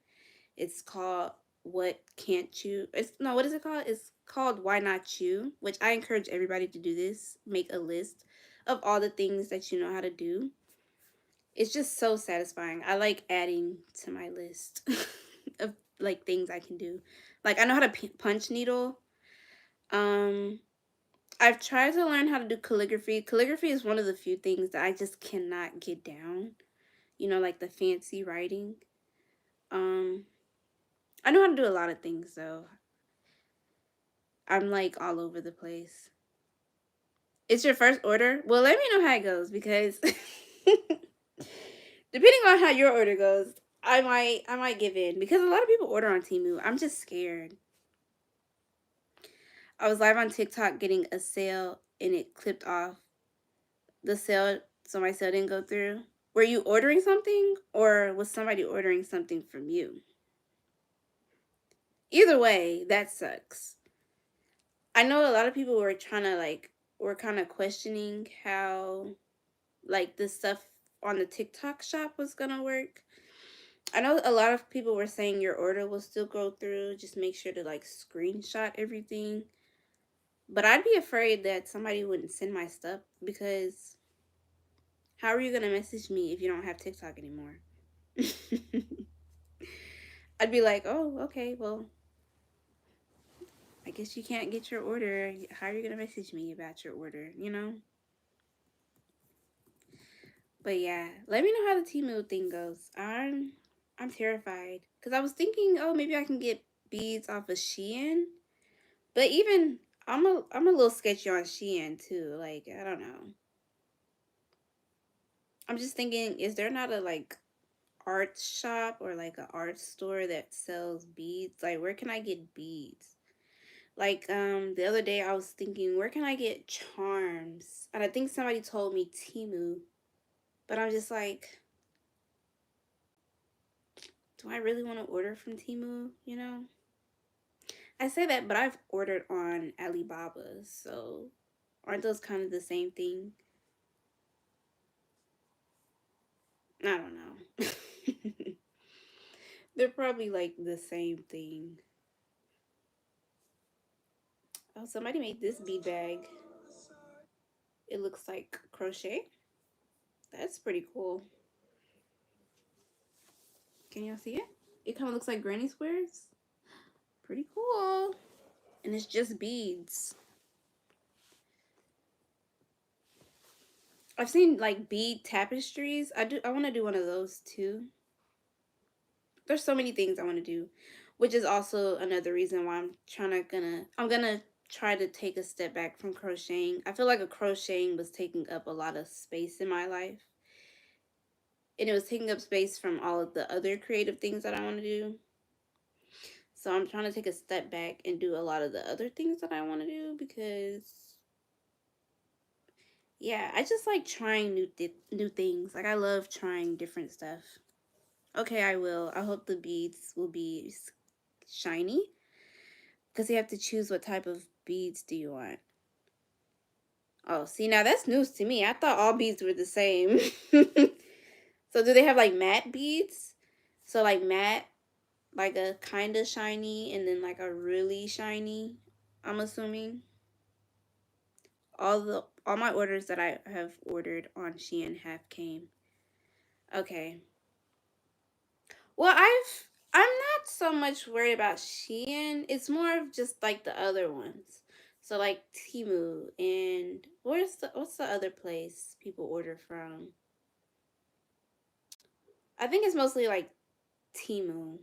It's called What Can't You? It's no, what is it called? It's called Why Not You, which I encourage everybody to do this. Make a list of all the things that you know how to do. It's just so satisfying. I like adding to my list of like things I can do. Like I know how to punch needle. Um I've tried to learn how to do calligraphy. Calligraphy is one of the few things that I just cannot get down. You know, like the fancy writing. Um I know how to do a lot of things though. I'm like all over the place. It's your first order? Well, let me know how it goes because depending on how your order goes, I might give in because a lot of people order on Temu. I'm just scared. I was live on TikTok getting a sale and it clipped off the sale so my sale didn't go through. Were you ordering something or was somebody ordering something from you? Either way, that sucks. I know a lot of people were trying to were kind of questioning how like the stuff on the TikTok shop was gonna work. I know a lot of people were saying your order will still go through. Just make sure to like screenshot everything. But I'd be afraid that somebody wouldn't send my stuff because how are you gonna message me if you don't have TikTok anymore? I'd be like, oh, okay, well, I guess you can't get your order. How are you gonna message me about your order, you know? But yeah, let me know how the Temu thing goes. I'm terrified because I was thinking, oh, maybe I can get beads off of Shein, but even I'm a little sketchy on Shein too. Like I don't know. I'm just thinking, is there not a like art shop or like an art store that sells beads? Like where can I get beads? Like the other day I was thinking, where can I get charms? And I think somebody told me Temu, but I'm just like, do I really want to order from Temu, you know? I say that, but I've ordered on Alibaba, so aren't those kind of the same thing? I don't know. They're probably like the same thing. Oh, somebody made this bead bag. It looks like crochet. That's pretty cool. Can y'all see it? It kind of looks like granny squares. Pretty cool. And it's just beads. I've seen like bead tapestries. I want to do one of those too. There's so many things I want to do, which is also another reason why I'm gonna try to take a step back from crocheting. I feel like a crocheting was taking up a lot of space in my life. And it was taking up space from all of the other creative things that I want to do. So I'm trying to take a step back and do a lot of the other things that I want to do because yeah, I just like trying new things. Like I love trying different stuff. Okay, I will. I hope the beads will be shiny because you have to choose what type of beads do you want. Oh, see, now that's news to me. I thought all beads were the same. So do they have like matte beads? So like matte, like a kind of shiny and then like a really shiny, I'm assuming. All my orders that I have ordered on Shein have came. Okay. Well, I'm not so much worried about Shein. It's more of just like the other ones. So like Temu and what's the other place people order from? I think it's mostly like Temu.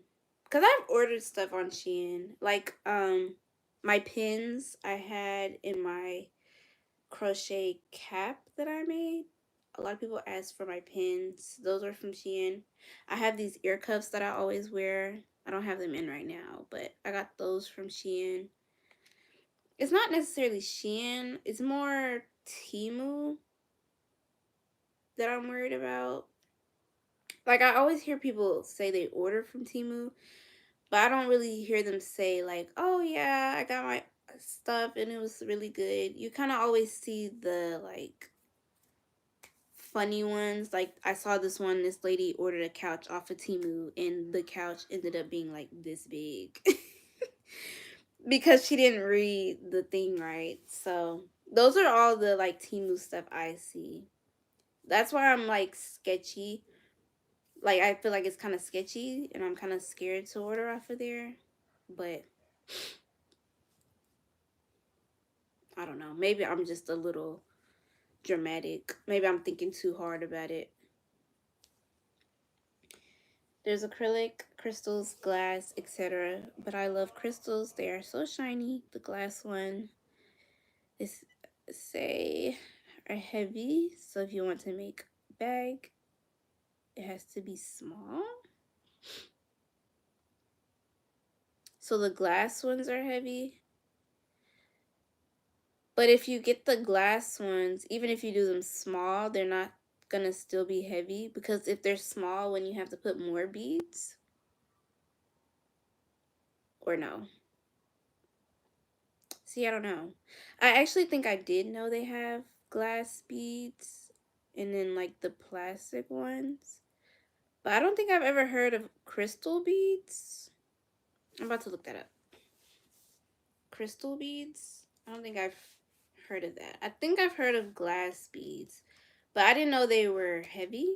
Cause I've ordered stuff on Shein. Like my pins I had in my crochet cap that I made. A lot of people ask for my pins. Those are from Shein. I have these ear cuffs that I always wear. I don't have them in right now, but I got those from Shein. It's not necessarily Shein. It's more Temu that I'm worried about. Like I always hear people say they order from Temu, but I don't really hear them say like, "Oh yeah, I got my stuff and it was really good." You kind of always see the like funny ones. Like I saw this lady ordered a couch off of Temu and the couch ended up being like this big because she didn't read the thing right. So those are all the like Temu stuff I see. That's why I'm like sketchy. Like I feel like it's kind of sketchy and I'm kind of scared to order off of there. But I don't know. Maybe I'm just a little dramatic. Maybe I'm thinking too hard about it. There's acrylic, crystals, glass, etc. But I love crystals. They are so shiny. The glass one is say are heavy. So if you want to make a bag, it has to be small. So the glass ones are heavy. But if you get the glass ones, even if you do them small, they're not gonna still be heavy because if they're small when you have to put more beads or no. See, I don't know. I actually think I did know they have glass beads and then like the plastic ones. But I don't think I've ever heard of crystal beads. I'm about to look that up. Crystal beads? I don't think I've heard of that. I think I've heard of glass beads, but I didn't know they were heavy.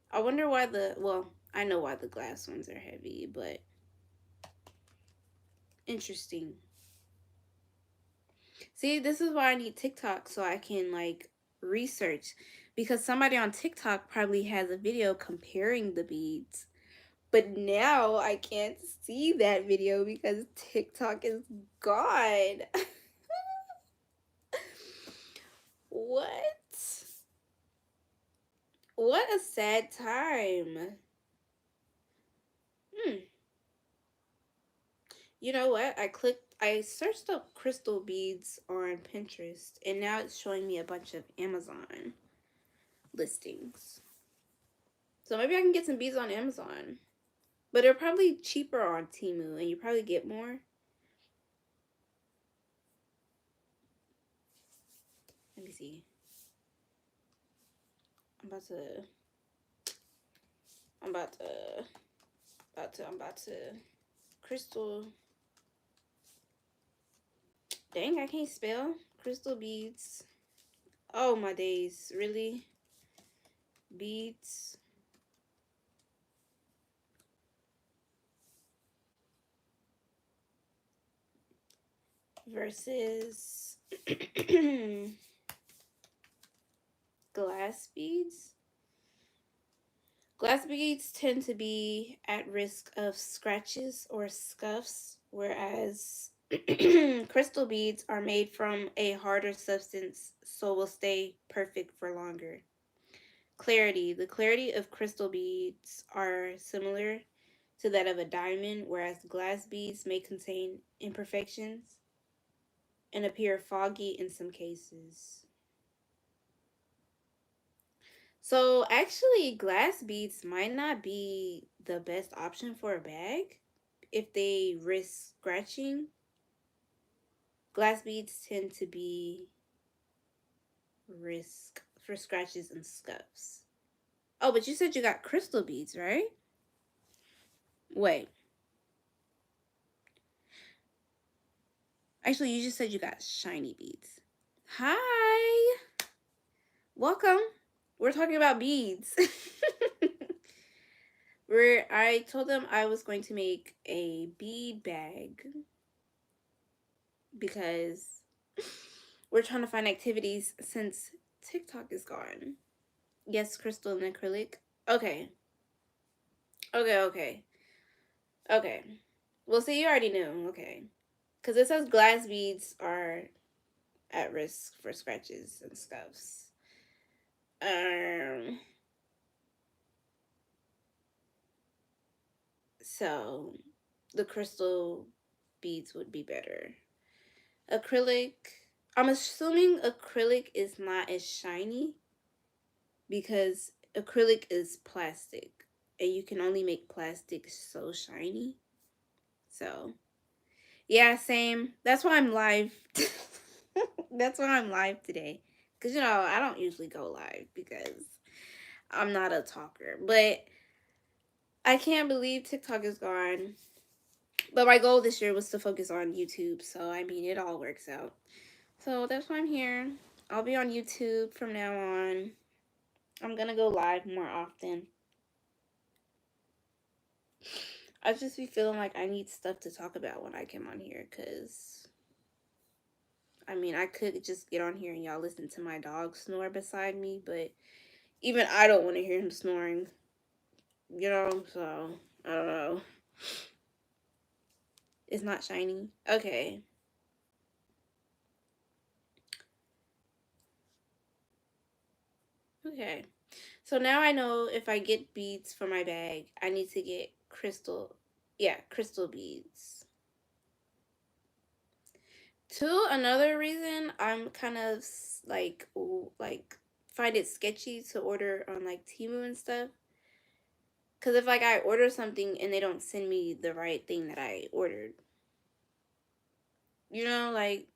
I wonder why well, I know why the glass ones are heavy, but interesting. See, this is why I need TikTok so I can like research, because somebody on TikTok probably has a video comparing the beads. But now I can't see that video because TikTok is gone. What? What a sad time. Hmm. You know what? I searched up crystal beads on Pinterest and now it's showing me a bunch of Amazon listings. So maybe I can get some beads on Amazon. But they're probably cheaper on Temu and you probably get more. Let me see. I'm about to I'm about to crystal. Dang, I can't spell. Crystal beads. Oh my days, really? Beads versus glass beads. Glass beads tend to be at risk of scratches or scuffs, whereas crystal beads are made from a harder substance, so will stay perfect for longer. Clarity. The clarity of crystal beads are similar to that of a diamond, whereas glass beads may contain imperfections and appear foggy in some cases. So actually, glass beads might not be the best option for a bag if they risk scratching. Glass beads tend to be risk for scratches and scuffs. Oh, but you said you got crystal beads, right? Wait. Actually, you just said you got shiny beads. Hi. Welcome. We're talking about beads. Where I told them I was going to make a bead bag because we're trying to find activities since TikTok is gone. Yes, crystal and acrylic. Okay. Okay. Okay. Well, see, you already knew. Okay. Because it says glass beads are at risk for scratches and scuffs. Um. So, the crystal beads would be better. Acrylic. I'm assuming acrylic is not as shiny because acrylic is plastic and you can only make plastic so shiny. So, yeah, same. That's why I'm live. That's why I'm live today. Because, I don't usually go live because I'm not a talker. But I can't believe TikTok is gone. But my goal this year was to focus on YouTube. So, I mean, it all works out. So, that's why I'm here. I'll be on YouTube from now on. I'm going to go live more often. I just be feeling like I need stuff to talk about when I come on here because, I mean, I could just get on here and y'all listen to my dog snore beside me, but even I don't want to hear him snoring, so I don't know. It's not shiny. Okay. Okay. So now I know if I get beads for my bag, I need to get crystal beads. Another reason I'm kind of like find it sketchy to order on like Temu and stuff. Cause if like I order something and they don't send me the right thing that I ordered, like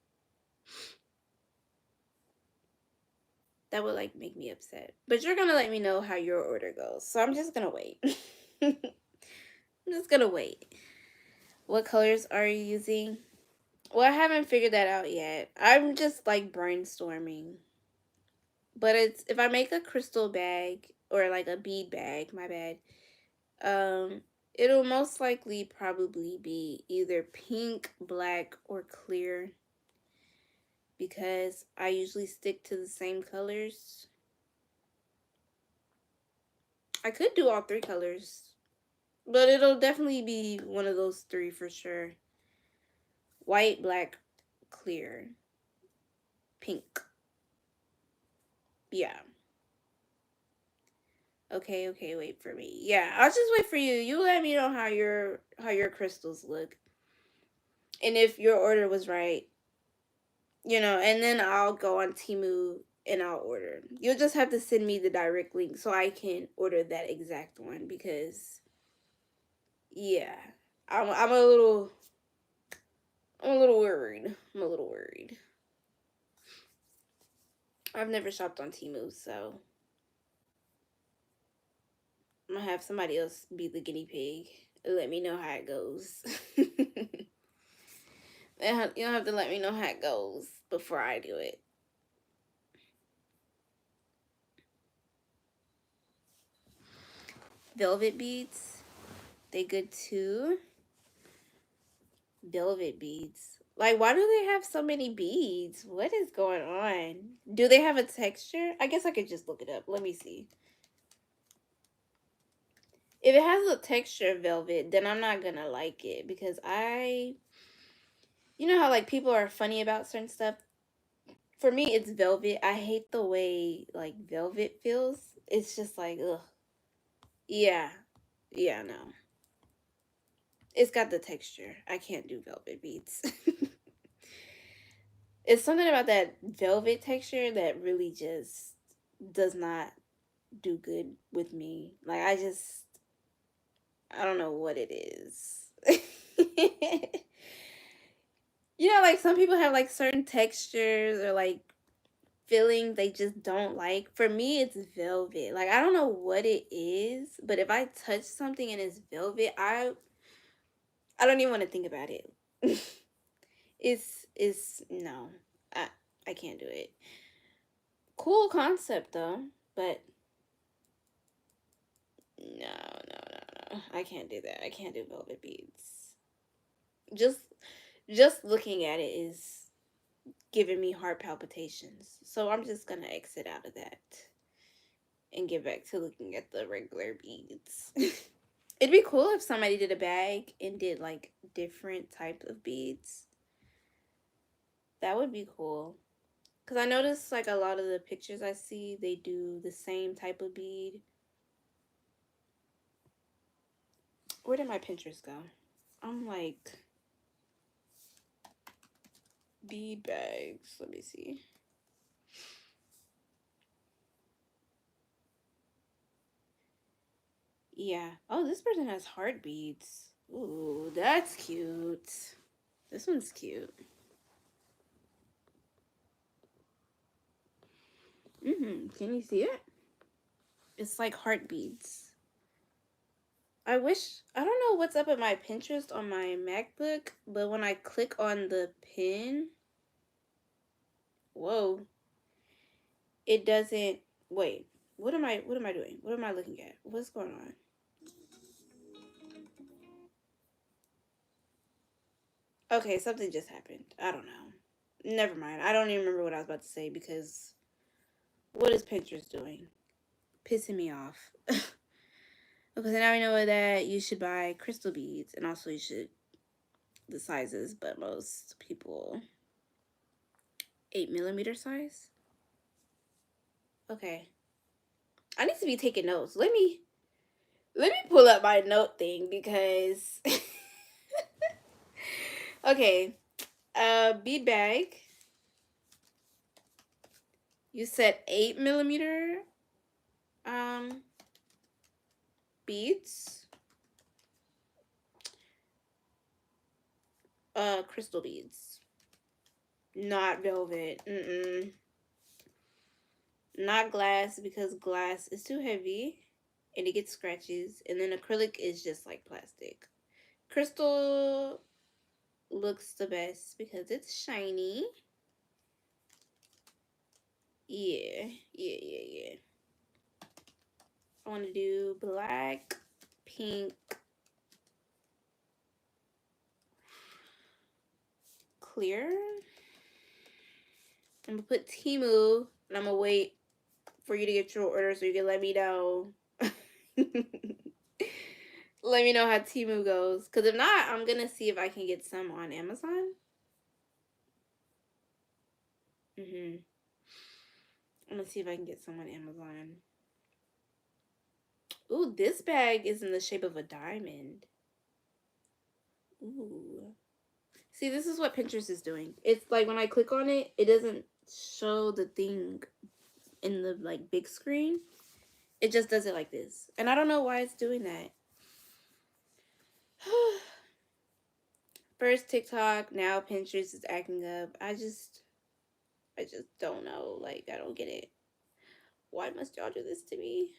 that would like make me upset. But you're gonna let me know how your order goes, so I'm just gonna wait. I'm just gonna wait. What colors are you using? Well, I haven't figured that out yet. I'm just like brainstorming. But it's if I make a crystal bag or like a bead bag, my bad. Um, it'll most likely probably be either pink, black, or clear. because I usually stick to the same colors. I could do all three colors, but it'll definitely be one of those three for sure. White, black, clear, pink. Yeah. Okay, okay, wait for me. Yeah, I'll just wait for you. You let me know how your crystals look. And if your order was right, and then I'll go on Temu and I'll order. You'll just have to send me the direct link so I can order that exact one because yeah. I'm a little worried. I'm a little worried. I've never shopped on Temu, so I'm gonna have somebody else be the guinea pig. Let me know how it goes. You don't have to let me know how it goes before I do it. Velvet beads, they good too. Velvet beads. Like, why do they have so many beads? What is going on? Do they have a texture? I guess I could just look it up. Let me see. If it has a texture of velvet, then I'm not gonna like it because you know how like people are funny about certain stuff. For me, it's velvet. I hate the way like velvet feels. It's just like ugh. Yeah, yeah, no. It's got the texture. I can't do velvet beads. It's something about that velvet texture that really just does not do good with me. Like I don't know what it is. Like some people have like certain textures or like feelings they just don't like. For me, it's velvet. Like I don't know what it is, but if I touch something and it's velvet, I don't even want to think about it. It's no. I I can't do it. Cool concept though, but no. I can't do that. I can't do velvet beads. Just just looking at it is giving me heart palpitations. So I'm just gonna exit out of that and get back to looking at the regular beads. It'd be cool if somebody did a bag and did like different type of beads. That would be cool. Cause I noticed like a lot of the pictures I see, they do the same type of bead. Where did my Pinterest go? I'm like bead bags. Let me see. Yeah. Oh, this person has heart beads. Ooh, that's cute. This one's cute. Can you see it? It's like heart beads. I don't know what's up with my Pinterest on my MacBook, but when I click on the pin, whoa, it doesn't, wait, what am I doing? What am I looking at? What's going on? Okay, something just happened. I don't know. Never mind. I don't even remember what I was about to say because what is Pinterest doing? Pissing me off. Okay, so now we know that you should buy crystal beads and also you should the sizes, but most people 8 millimeter size. Okay. I need to be taking notes. Let me pull up my note thing because okay. Bead bag. You said 8 millimeter um beads. Crystal beads. Not velvet. Not glass because glass is too heavy and it gets scratches. And then acrylic is just like plastic. Crystal looks the best because it's shiny. Yeah. I want to do black, pink, clear. I'm gonna put Temu, and I'm gonna wait for you to get your order so you can let me know. Let me know how Temu goes. Because if not, I'm gonna see if I can get some on Amazon. I'm gonna see if I can get some on Amazon. Ooh, this bag is in the shape of a diamond. Ooh. See, this is what Pinterest is doing. It's like when I click on it, it doesn't show the thing in the like big screen. It just does it like this. And I don't know why it's doing that. First TikTok, now Pinterest is acting up. I just don't know. Like, I don't get it. Why must y'all do this to me?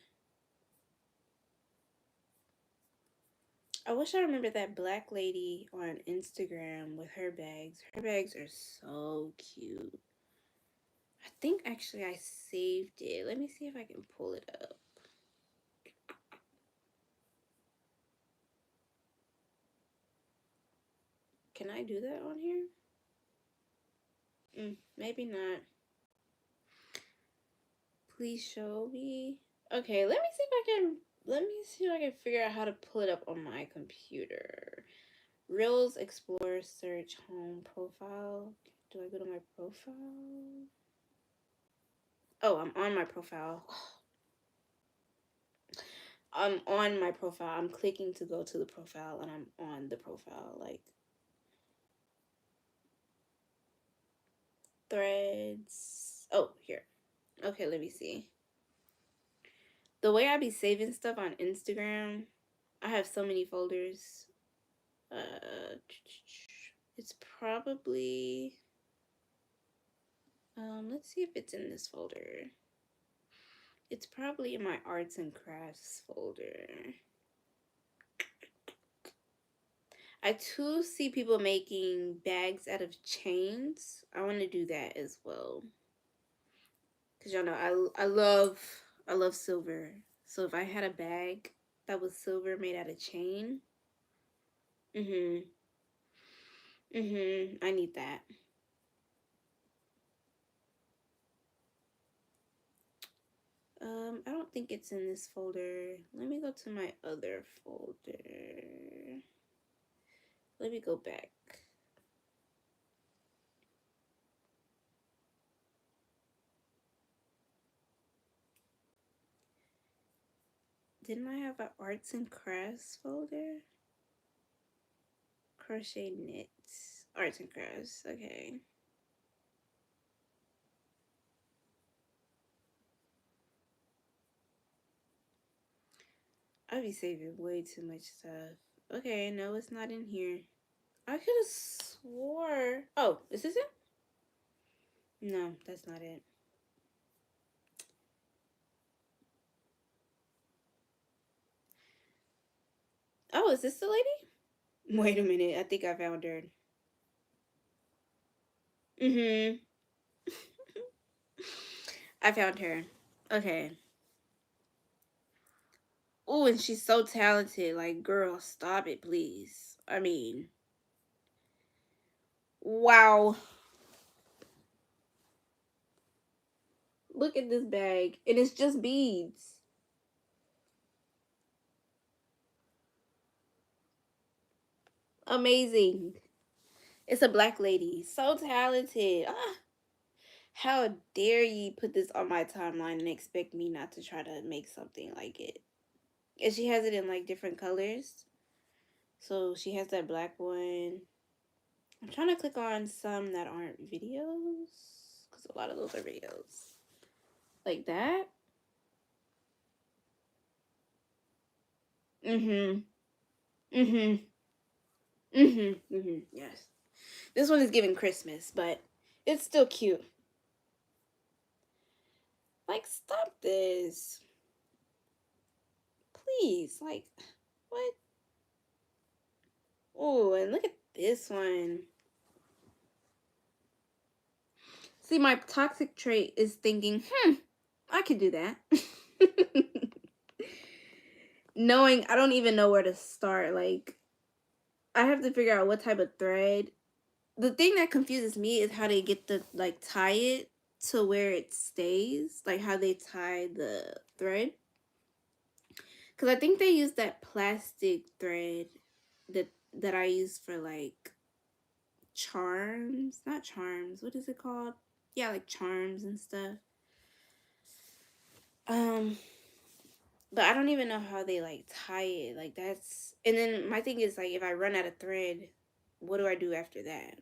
I wish I remembered that black lady on Instagram with her bags. Her bags are so cute. I think actually I saved it. Let me see if I can pull it up. Can I do that on here? Maybe not. Please show me. Okay, let me see if I can figure out how to pull it up on my computer. Reels, explore, search, home, profile. Do I go to my profile? Oh, I'm on my profile. I'm on my profile. I'm clicking to go to the profile and I'm on the profile. Like, threads. Oh, here. Okay, let me see. The way I be saving stuff on Instagram, I have so many folders. It's probably let's see if it's in this folder. It's probably in my arts and crafts folder. I too see people making bags out of chains. I want to do that as well. Cause y'all know I love silver. So if I had a bag that was silver made out of chain, I need that. I don't think it's in this folder. Let me go to my other folder. Let me go back. Didn't I have an arts and crafts folder? Crochet knits. Arts and crafts. Okay. I be saving way too much stuff. Okay, no, it's not in here. I could have swore. Oh, is this it? No, that's not it. Oh, is this the lady? Wait a minute. I think I found her. I found her. Okay. Oh, and she's so talented. Like, girl, stop it, please. I mean, wow. Look at this bag. And it's just beads. Amazing. It's a black lady. So talented. Ah, how dare you put this on my timeline and expect me not to try to make something like it. And she has it in like different colors. So she has that black one. I'm trying to click on some that aren't videos. Because a lot of those are videos. Like that. Yes. This one is giving Christmas, but it's still cute. Like, stop this. Please. Like, what? Oh, and look at this one. See, my toxic trait is thinking, I could do that. Knowing I don't even know where to start. Like, I have to figure out what type of thread. The thing that confuses me is how they get the, like, tie it. to where it stays, like how they tie the thread. Because I think they use that plastic thread that I use for like charms, not charms. What is it called? Yeah, like charms and stuff. Um, but I don't even know how they like tie it. Like that's, and then my thing is like if I run out of thread, what do I do after that?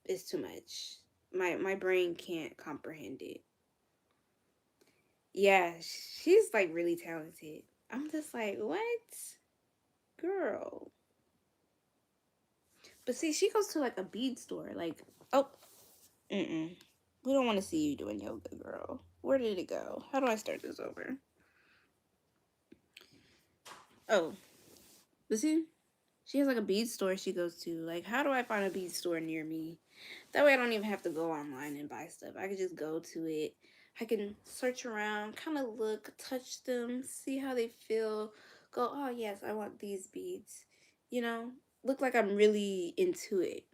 It's too much. My brain can't comprehend it. Yeah, she's like really talented. I'm just like, what? Girl. But see, she goes to like a bead store. Like, oh, mm-mm. We don't want to see you doing yoga, girl. Where did it go? How do I start this over? Oh, but see, she has like a bead store she goes to. Like, how do I find a bead store near me? That way I don't even have to go online and buy stuff. I can just go to it. I can search around, kind of look, touch them, see how they feel. Go, oh yes, I want these beads. You know, look like I'm really into it.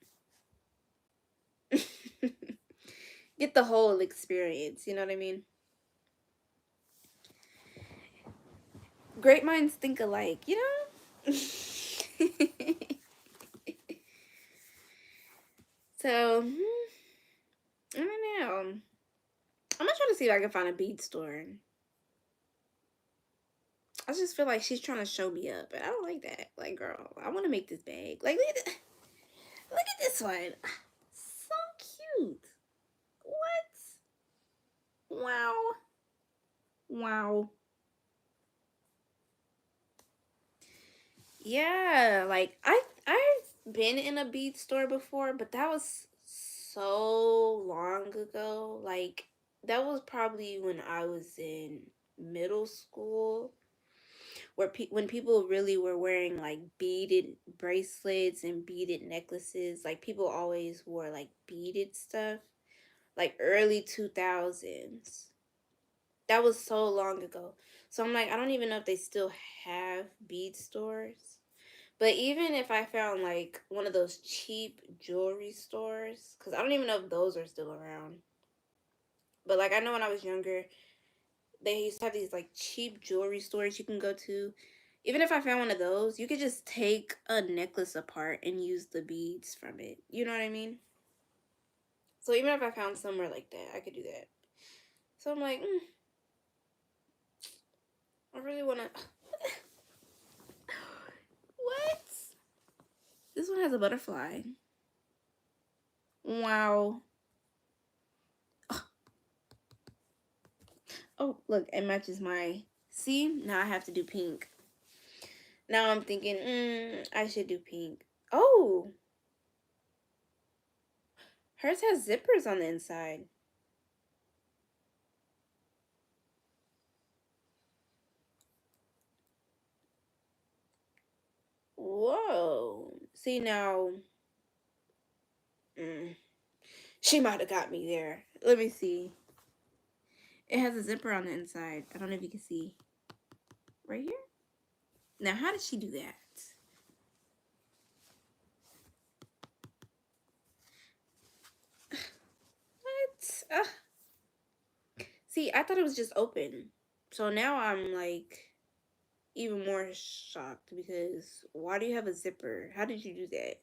Get the whole experience, you know what I mean? Great minds think alike, you know? So, I don't know. I'm gonna try to see if I can find a bead store. I just feel like she's trying to show me up, and I don't like that. Like, girl, I want to make this bag. Like, look at this one. So cute. What? Wow. Wow. Yeah, like I've been in a bead store before, but that was so long ago. Like that was probably when I was in middle school, where when people really were wearing like beaded bracelets and beaded necklaces. Like people always wore like beaded stuff, like early 2000s. That was so long ago. So I'm like, I don't even know if they still have bead stores. But even if I found like one of those cheap jewelry stores, because I don't even know if those are still around. But like I know when I was younger, they used to have these like cheap jewelry stores you can go to. Even if I found one of those, you could just take a necklace apart and use the beads from it. You know what I mean? So even if I found somewhere like that, I could do that. So I'm like, I really want to. What? This one has a butterfly. Wow. Oh, look, it matches my. See, now I have to do pink. Now I'm thinking, I should do pink. Oh, hers has zippers on the inside. Whoa. See, now, mm, she might have got me there. Let me see. It has a zipper on the inside. I don't know if you can see. Right here? Now, how did she do that? What? See, I thought it was just open. So now I'm like even more shocked because why do you have a zipper? How did you do that?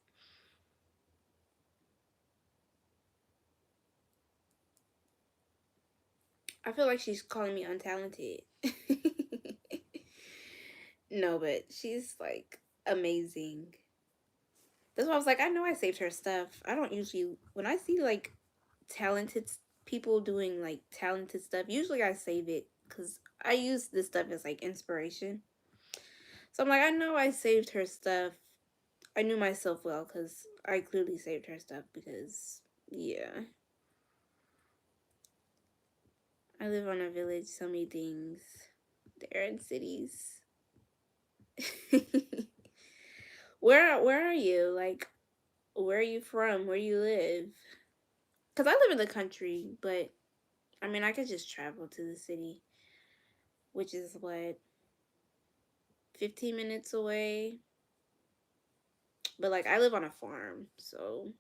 I feel like she's calling me untalented. No, but she's like amazing. That's why I was like, I know I saved her stuff. I don't usually, when I see like talented people doing like talented stuff, usually I save it because I use this stuff as like inspiration. So I'm like, I know I saved her stuff. I knew myself well because I clearly saved her stuff because, yeah. I live on a village, so many things. They're in cities. Where are you? Like, where are you from? Where you live? Cause I live in the country, but I mean I could just travel to the city, which is what 15 minutes away. But like I live on a farm, so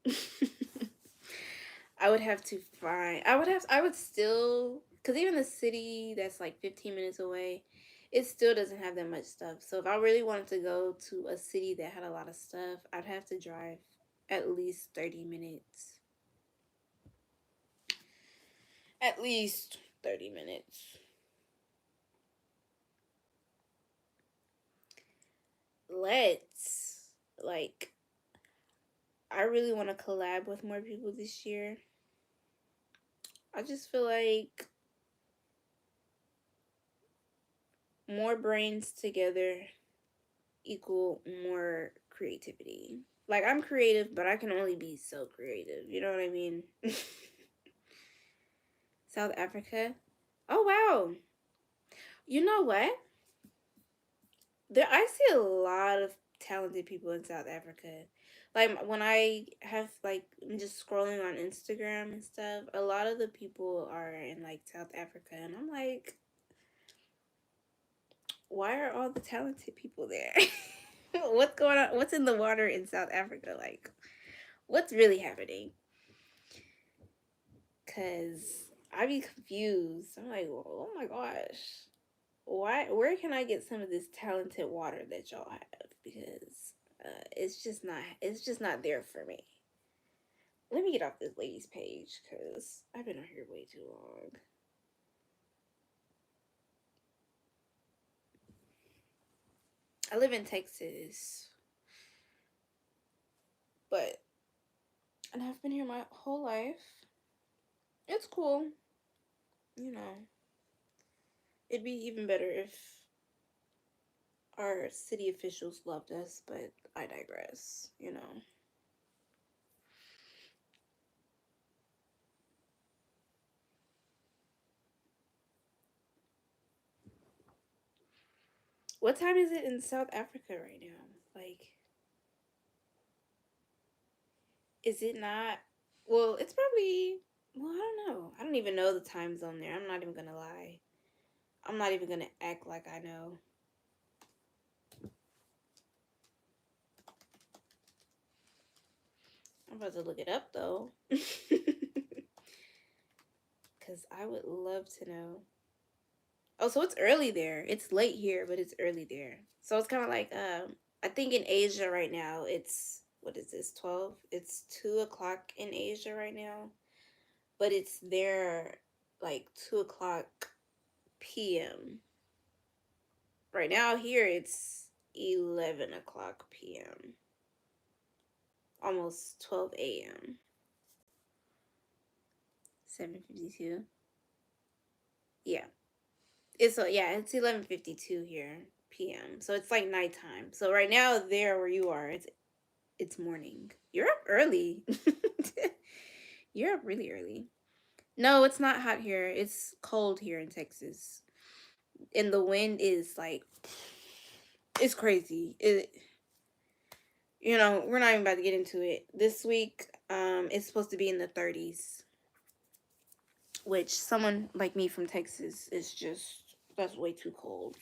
I would have to find. I would still, because even the city that's like 15 minutes away, it still doesn't have that much stuff. So if I really wanted to go to a city that had a lot of stuff, I'd have to drive at least 30 minutes. At least 30 minutes. Let's, like, I really want to collab with more people this year. I just feel like more brains together equal more creativity. Like, I'm creative, but I can only be so creative. You know what I mean? South Africa. Oh wow. You know what? There I see a lot of talented people in South Africa. Like when I have like I'm just scrolling on Instagram and stuff, a lot of the people are in like South Africa and I'm like, why are all the talented people there? What's going on? What's in the water in South Africa? Like, what's really happening? Cause I be confused. I'm like, oh my gosh, why? Where can I get some of this talented water that y'all have? Because it's just not there for me. Let me get off this lady's page because I've been on here way too long. I live in Texas, but and I've been here my whole life. It's cool, you know. It'd be even better if our city officials loved us, but I digress, you know. What time is it in South Africa right now? Like, is it not? Well, it's probably. Well, I don't know. I don't even know the time zone there. I'm not even gonna lie. I'm not even gonna act like I know. I'm about to look it up though. Because I would love to know. Oh, so it's early there. It's late here, but it's early there. So it's kind of like, I think in Asia right now, it's, what is this, 12? It's 2 o'clock in Asia right now. But it's there like 2 o'clock p.m. Right now here, it's 11 o'clock p.m. Almost 12 a.m. 7:52. Yeah. It's 11:52 here p.m. So it's like nighttime. So right now there where you are, it's morning. You're up early. You're up really early. No, it's not hot here. It's cold here in Texas. And the wind is like it's crazy. We're not even about to get into it. This week it's supposed to be in the 30s, which someone like me from Texas is just that's way too cold.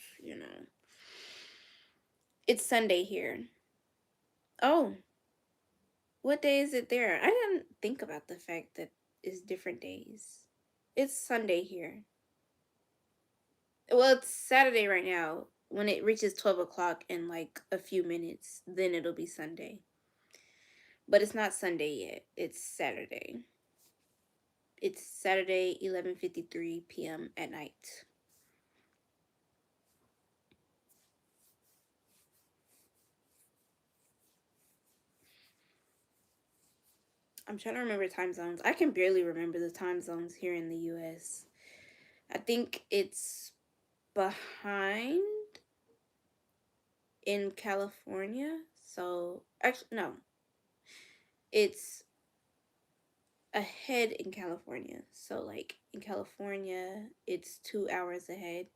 It's Sunday here. Oh, what day is it there? I didn't think about the fact that it's different days. It's Sunday here. Well, it's Saturday right now. When it reaches 12 o'clock in like a few minutes, then it'll be Sunday. But it's not Sunday yet. It's Saturday. It's Saturday, 11:53 p.m. at night. I'm trying to remember time zones. I can barely remember the time zones here in the US. I think it's behind in California. So, actually, no, it's ahead in California. So, like in California, it's 2 hours ahead.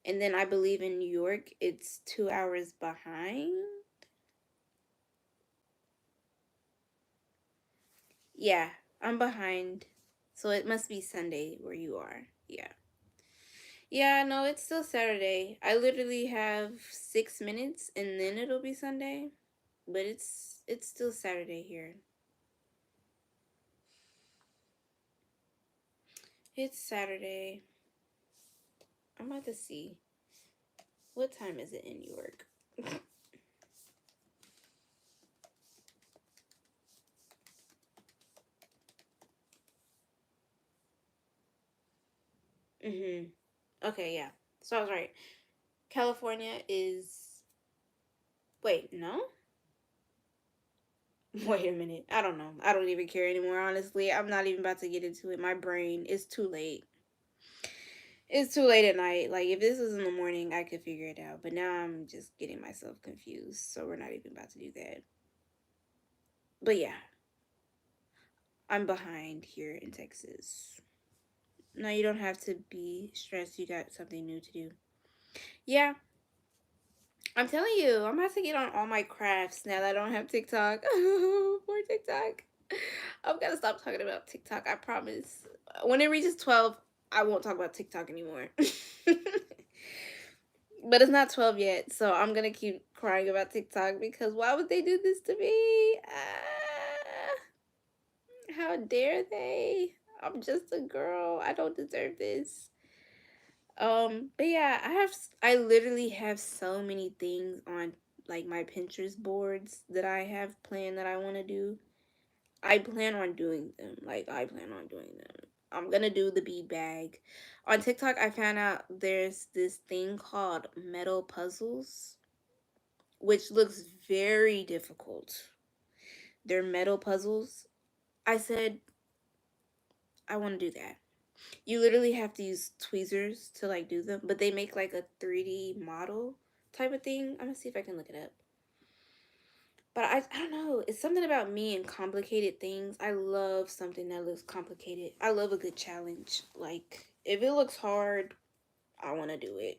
And then I believe in New York, it's 2 hours behind. Yeah, I'm behind. So it must be Sunday where you are. Yeah. Yeah, no, it's still Saturday. I literally have 6 minutes and then it'll be Sunday. But it's still Saturday here. It's Saturday. I'm about to see. What time is it in New York? Mm-hmm. Okay, yeah. So I was right. California is. Wait, no? Wait a minute. I don't know. I don't even care anymore, honestly. I'm not even about to get into it. My brain is too late. It's too late at night. Like, if this was in the morning, I could figure it out. But now I'm just getting myself confused. So we're not even about to do that. But yeah, I'm behind here in Texas. No, you don't have to be stressed. You got something new to do. Yeah, I'm telling you, I'm about to get on all my crafts now that I don't have TikTok. Poor TikTok. I'm gonna stop talking about TikTok. I promise. When it reaches 12, I won't talk about TikTok anymore. But it's not 12 yet, so I'm gonna keep crying about TikTok because why would they do this to me? How dare they? I'm just a girl. I don't deserve this. But yeah, I literally have so many things on like my Pinterest boards that I have planned that I want to do. I plan on doing them. Like I plan on doing them. I'm gonna do the bead bag. On TikTok, I found out there's this thing called metal puzzles, which looks very difficult. They're metal puzzles. I said I want to do that. You literally have to use tweezers to like do them, but they make like a 3D model type of thing. I'm gonna see if I can look it up. But I don't know. It's something about me and complicated things. I love something that looks complicated. I love a good challenge. Like if it looks hard, I want to do it.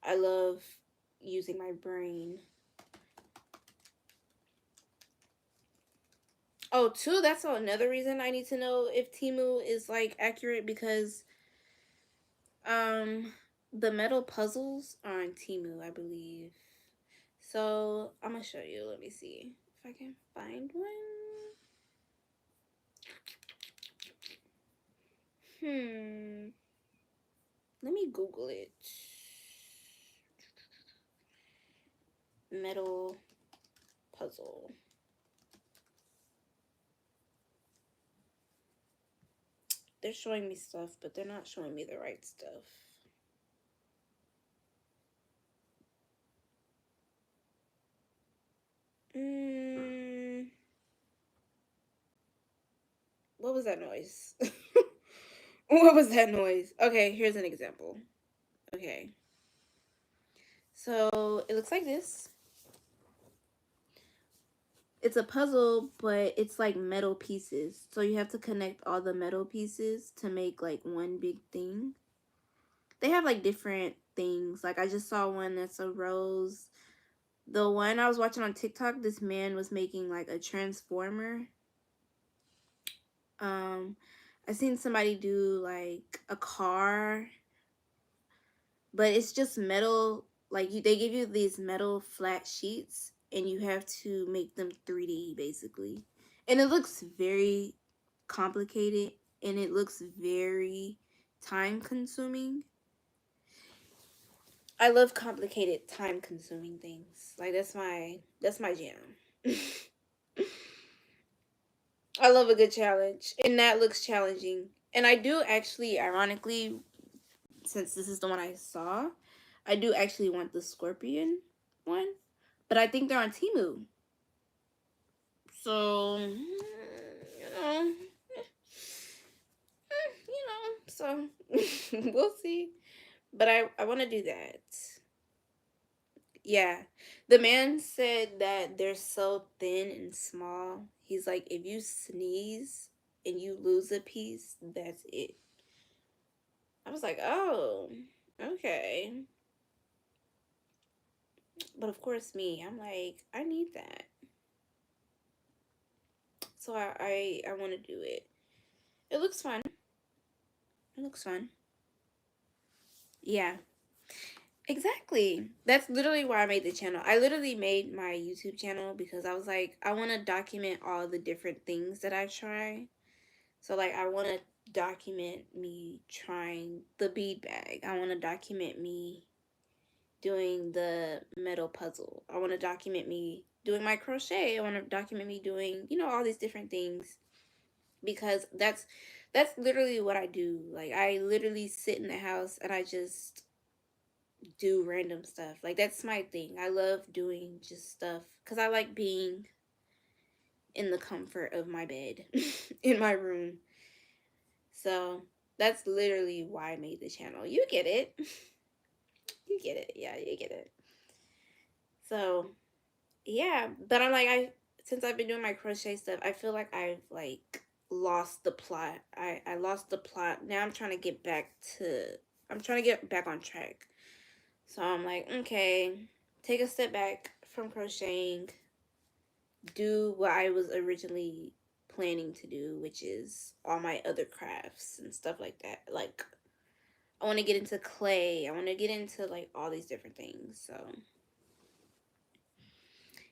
I love using my brain. Oh, too, that's another reason I need to know if Timu is like accurate because um the metal puzzles are on Timu, I believe. So I'm gonna show you. Let me see if I can find one. Let me Google it. Metal puzzle. They're showing me stuff, but they're not showing me the right stuff. What was that noise? What was that noise? Okay, here's an example. Okay. So it looks like this. It's a puzzle, but it's like metal pieces. So you have to connect all the metal pieces to make like one big thing. They have like different things. Like I just saw one that's a rose. The one I was watching on TikTok, this man was making like a transformer. Um, I seen somebody do like a car, but it's just metal. Like they give you these metal flat sheets, and you have to make them 3D basically, and it looks very complicated, and it looks very time consuming. I love complicated, time consuming things. Like that's my jam. I love a good challenge, and that looks challenging. And I do actually, ironically, since this is the one I saw, I do actually want the scorpion one, but I think they're on Temu. So, so we'll see. But I want to do that. Yeah. The man said that they're so thin and small. He's like, if you sneeze and you lose a piece, that's it. I was like, oh, okay. But of course, me, I'm like, I need that. So I want to do it. It looks fun. It looks fun. Yeah, exactly. That's literally why I made the channel. I literally made my YouTube channel because I was like, I want to document all the different things that I try. So like, I want to document me trying the bead bag. I want to document me doing the metal puzzle. I want to document me doing my crochet. I want to document me doing, all these different things, because that's literally what I do. Like, I literally sit in the house and I just do random stuff. Like, that's my thing. I love doing just stuff cuz I like being in the comfort of my bed in my room. So, that's literally why I made the channel. You get it. You get it. Yeah, you get it. So, yeah, but I'm like, since I've been doing my crochet stuff, I feel like I've like lost the plot. I lost the plot. Now I'm trying to get back on track. So I'm like, okay, take a step back from crocheting, do what I was originally planning to do, which is all my other crafts and stuff like that. Like, I want to get into clay. I want to get into like all these different things. So,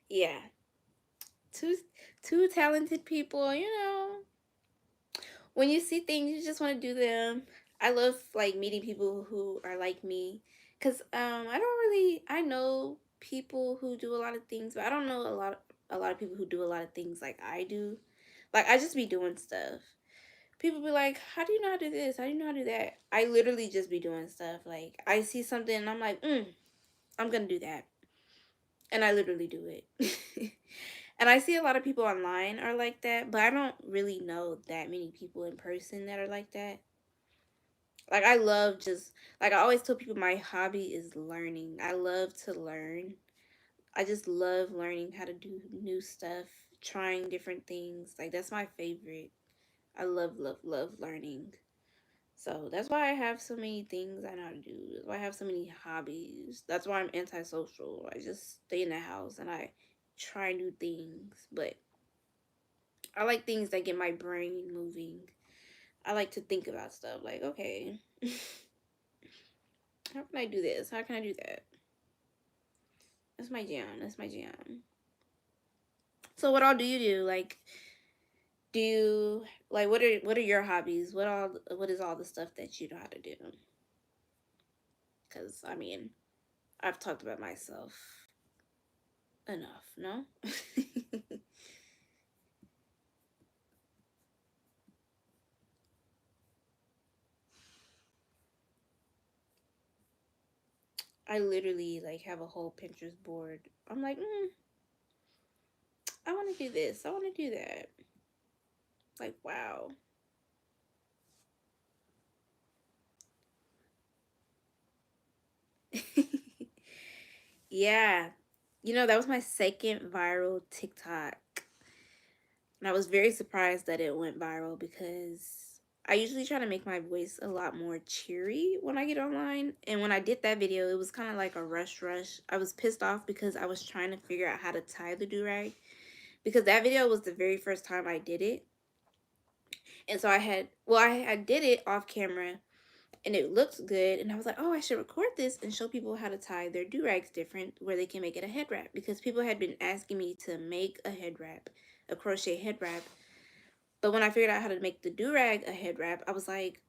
yeah, two two talented people, when you see things, you just want to do them. I love like meeting people who are like me, cuz I know people who do a lot of things, but I don't know a lot of people who do a lot of things like I do. Like, I just be doing stuff. People be like, "How do you know how to do this? How do you know how to do that?" I literally just be doing stuff. Like, I see something and I'm like, I'm going to do that." And I literally do it. And I see a lot of people online are like that, but I don't really know that many people in person that are like that. Like, I love just, like, I always tell people my hobby is learning. I love to learn. I just love learning how to do new stuff, trying different things. Like, that's my favorite. I love, love, love learning. So that's why I have so many things I know how to do. That's why I have so many hobbies. That's why I'm antisocial. I just stay in the house and I try new things. But I like things that get my brain moving. I like to think about stuff like, okay, how can I do this? How can I do that? That's my jam. That's my jam. So what all do you do? Like, do you like what are your hobbies? What is all the stuff that you know how to do? Cuz I mean, I've talked about myself enough, no? I literally like have a whole Pinterest board. I'm like, I want to do this. I want to do that. Like, wow. Yeah. That was my second viral TikTok. And I was very surprised that it went viral because I usually try to make my voice a lot more cheery when I get online. And when I did that video, it was kind of like a rush. I was pissed off because I was trying to figure out how to tie the do-rag. Because that video was the very first time I did it. And so I did it off camera and it looked good. And I was like, oh, I should record this and show people how to tie their do-rags different where they can make it a head wrap. Because people had been asking me to make a head wrap, a crochet head wrap. But when I figured out how to make the do-rag a head wrap, I was like,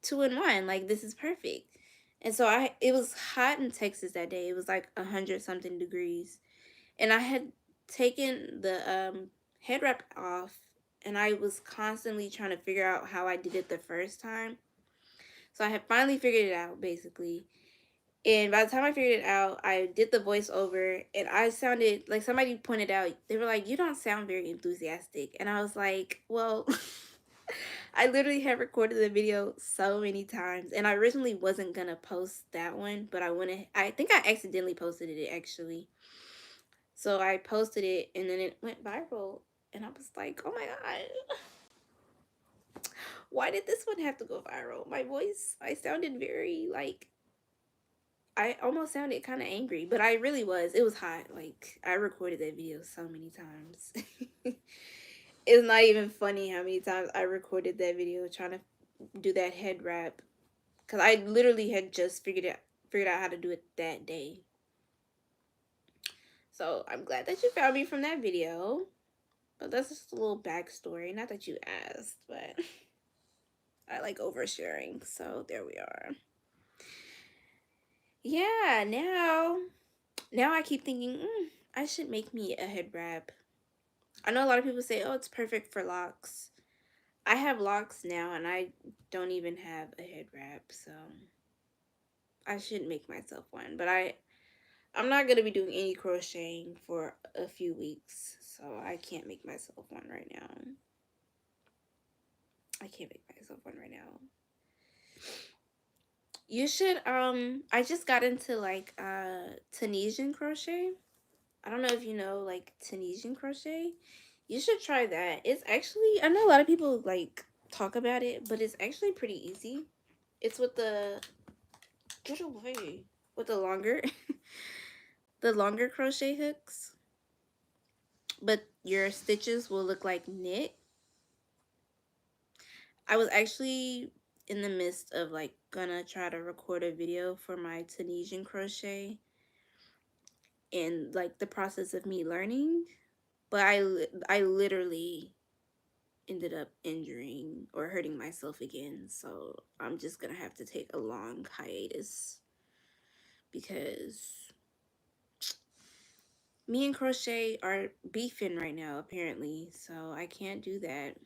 2 in 1. Like, this is perfect. And so it was hot in Texas that day. It was like 100 something degrees. And I had taken the head wrap off and I was constantly trying to figure out how I did it the first time. So I had finally figured it out, basically. And by the time I figured it out, I did the voiceover and I sounded like somebody pointed out, they were like, you don't sound very enthusiastic. And I was like, well, I literally have recorded the video so many times. And I originally wasn't going to post that one, but I think I accidentally posted it actually. So I posted it and then it went viral. And I was like, oh my God, why did this one have to go viral? My voice, I sounded very like, I almost sounded kind of angry, but I really was. It was hot. Like, I recorded that video so many times. It's not even funny how many times I recorded that video trying to do that head wrap. Because I literally had just figured out how to do it that day. So I'm glad that you found me from that video. But that's just a little backstory. Not that you asked, but I like oversharing. So there we are. Yeah, now I keep thinking, I should make me a head wrap. I know a lot of people say, oh, it's perfect for locks. I have locks now and I don't even have a head wrap, so I should make myself one. But I'm not gonna be doing any crocheting for a few weeks, so I can't make myself one right now. I can't make myself one right now. You should I just got into like Tunisian crochet. I don't know if you know like Tunisian crochet. You should try that. It's actually, I know a lot of people like talk about it, but it's actually pretty easy. It's with the, get away, with the longer the longer crochet hooks, but your stitches will look like knit. I was actually in the midst of like gonna try to record a video for my Tunisian crochet and like the process of me learning, but I literally ended up injuring or hurting myself again, so I'm just gonna have to take a long hiatus because me and crochet are beefing right now apparently, so I can't do that.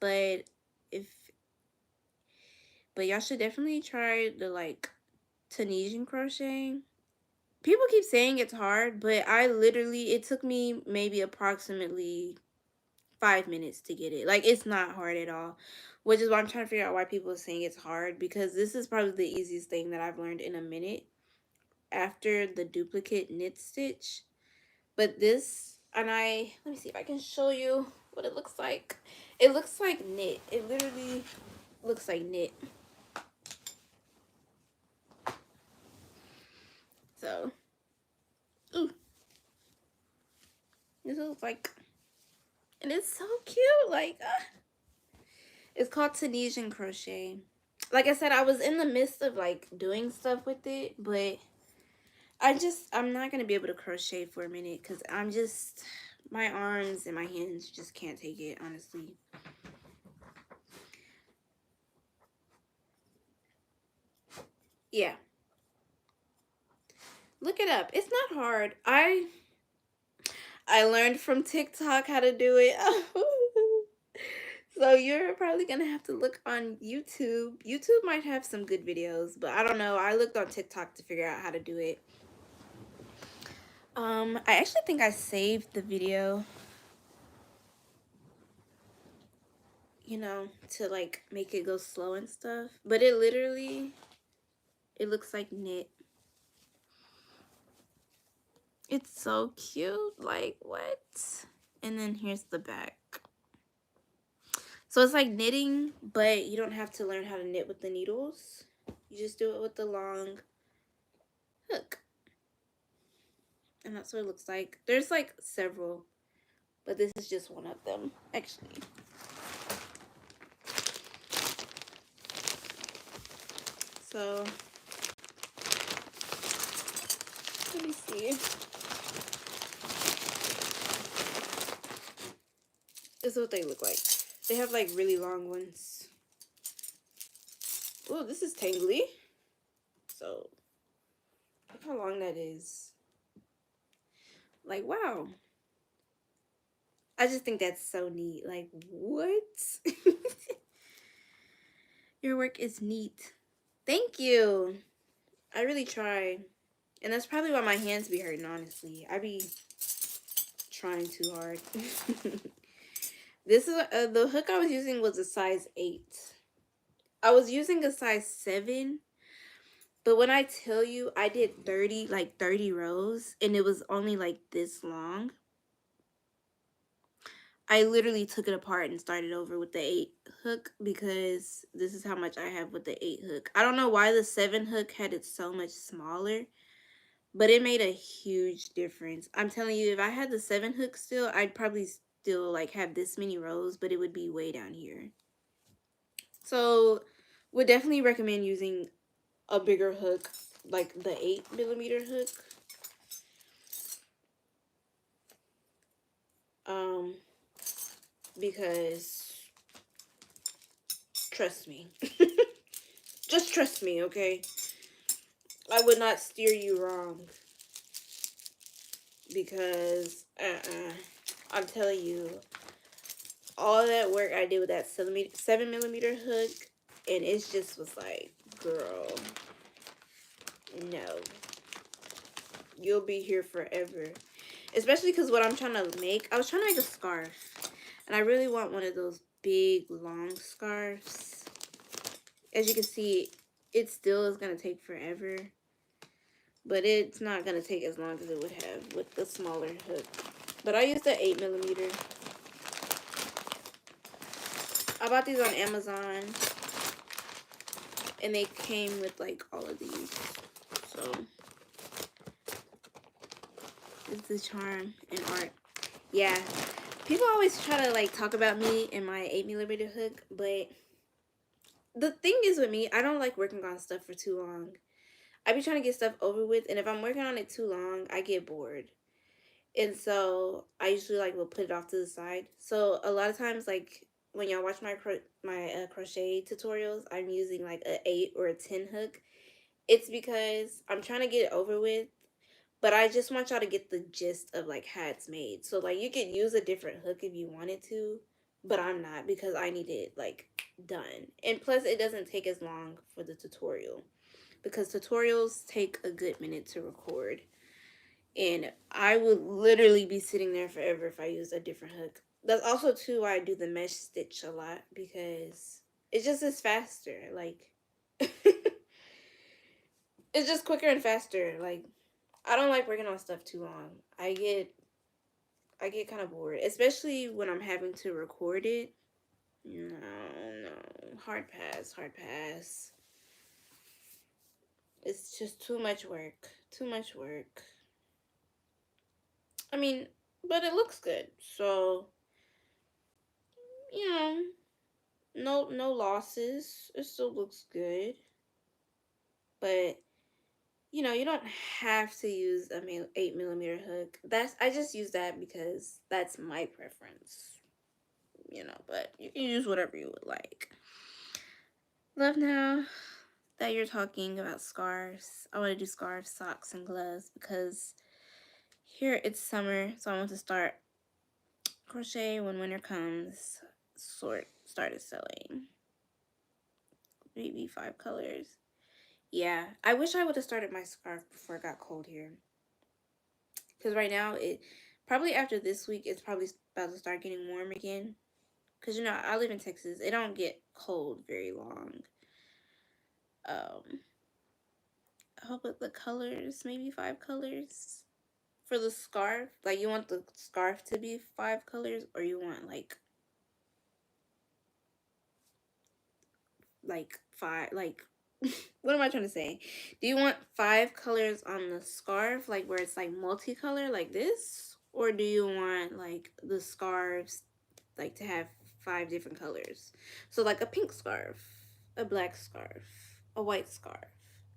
But if but y'all should definitely try the like Tunisian crochet. People keep saying it's hard, but I literally, it took me maybe approximately 5 minutes to get it. Like, it's not hard at all, which is why I'm trying to figure out why people are saying it's hard, because this is probably the easiest thing that I've learned in a minute after the duplicate knit stitch. But this, and let me see if I can show you what it looks like. It looks like knit. It literally looks like knit. So, ooh, this looks like, and it's so cute. Like, it's called Tunisian crochet. Like I said, I was in the midst of like doing stuff with it, but I'm not gonna be able to crochet for a minute because my arms and my hands just can't take it, honestly. Yeah, look it up. It's not hard. I learned from TikTok how to do it. So you're probably gonna have to look on YouTube. YouTube might have some good videos, but I don't know. I looked on TikTok to figure out how to do it. I actually think I saved the video, you know, to like make it go slow and stuff. But it looks like knit. It's so cute. Like, what? And then here's the back. So it's like knitting, but you don't have to learn how to knit with the needles. You just do it with the long hook. And that's what it looks like. There's like several, but this is just one of them, actually. So, let me see. This is what they look like. They have like really long ones. Oh, this is tangly. So, look how long that is. Like, wow. I just think that's so neat. Like, what? Your work is neat. Thank you. I really try. And that's probably why my hands be hurting, honestly. I be trying too hard. This is the hook I was using was a size 8. I was using a size 7, but when I tell you I did 30 rows and it was only like this long, I literally took it apart and started over with the 8 hook because this is how much I have with the 8 hook. I don't know why the 7 hook had it so much smaller, but it made a huge difference. I'm telling you, if I had the 7 hook still, I'd probably still like have this many rows, but it would be way down here. So would definitely recommend using a bigger hook, like the 8mm hook. Because trust me. Just trust me, okay? I would not steer you wrong. Because, I'm telling you, all that work I did with that 7mm hook, and it just was like, girl, no. You'll be here forever. Especially because what I'm trying to make, I was trying to make a scarf. And I really want one of those big, long scarves. As you can see, it still is going to take forever. But it's not going to take as long as it would have with the smaller hook. But I used the 8mm. I bought these on Amazon. And they came with like all of these. So, it's the charm and art. Yeah. People always try to like talk about me and my 8mm hook. But the thing is with me, I don't like working on stuff for too long. I be trying to get stuff over with, and if I'm working on it too long, I get bored. And so I usually like will put it off to the side. So a lot of times, like when y'all watch my crochet tutorials, I'm using like a 8 or a 10 hook. It's because I'm trying to get it over with, but I just want y'all to get the gist of like how it's made. So like you could use a different hook if you wanted to, but I'm not because I need it like done. And plus it doesn't take as long for the tutorial because tutorials take a good minute to record. And I would literally be sitting there forever if I used a different hook. That's also too why I do the mesh stitch a lot because it just is faster. Like it's just quicker and faster. Like I don't like working on stuff too long. I get kind of bored, especially when I'm having to record it. No, no. Hard pass, hard pass. It's just too much work. Too much work. I mean, but it looks good. So, you know, no losses. It still looks good. But, you know, you don't have to use a 8mm hook. I just use that because that's my preference. You know, but you can use whatever you would like. Love, now that you're talking about scarves, I want to do scarves, socks, and gloves because here it's summer, so I want to start crochet when winter comes. Started selling maybe 5 colors. Yeah, I wish I would have started my scarf before it got cold here, because right now it probably after this week it's probably about to start getting warm again. Because, you know, I live in Texas. It don't get cold very long. I hope with the colors, maybe 5 colors for the scarf. Like, you want the scarf to be 5 colors, or you want like 5, like what am I trying to say? Do you want 5 colors on the scarf, like where it's like multicolor like this, or do you want like the scarves like to have 5 different colors? So like a pink scarf, a black scarf, a white scarf.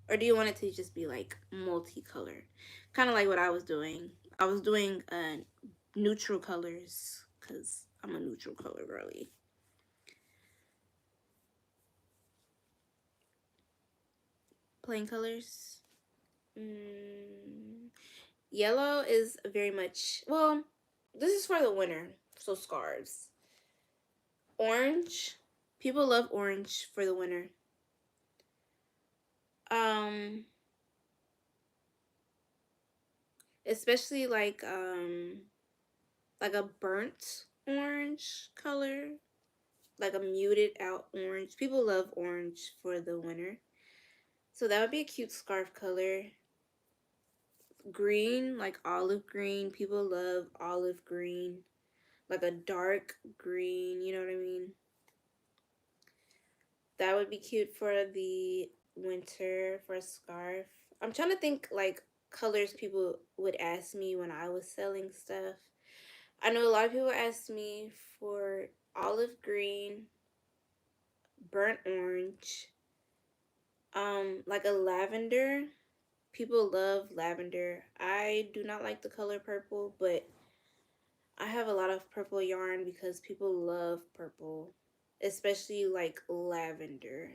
Or do you want it to just be like multicolored? Kind of like what I was doing. I was doing neutral colors because I'm a neutral color girly. Plain colors. Yellow is very much, well, this is for the winter, so scarves. Orange. People love orange for the winter. Especially like a burnt orange color, like a muted out orange. People love orange for the winter. So that would be a cute scarf color. Green, like olive green. People love olive green. Like a dark green, you know what I mean? That would be cute for the winter for a scarf. I'm trying to think like colors people would ask me when I was selling stuff. I know a lot of people asked me for olive green, burnt orange, like a lavender. People love lavender. I do not like the color purple, but I have a lot of purple yarn because people love purple. especially like lavender.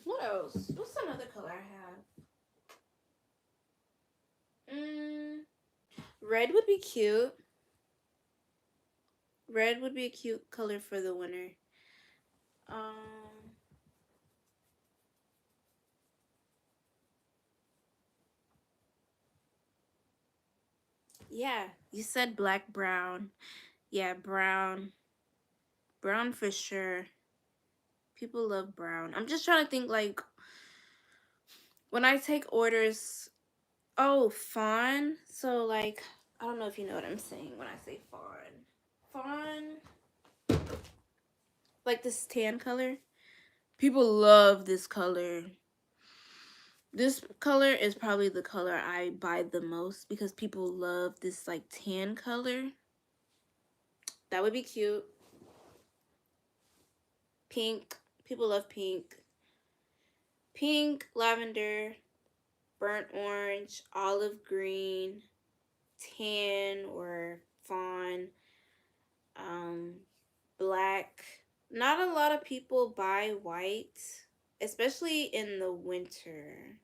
What else? What's another color I have? Red would be cute. Red would be a cute color for the winter. Um, yeah, you said black, brown. Yeah, brown. Brown for sure. People love brown. I'm just trying to think like when I take orders. Oh, fawn. So like I don't know if you know what I'm saying when I say fawn. Fawn, like this tan color. People love this color. This color is probably the color I buy the most because people love this like tan color. That would be cute. Pink. People love pink. Pink, lavender, burnt orange, olive green, tan or fawn, um, black. Not a lot of people buy white, especially in the winter.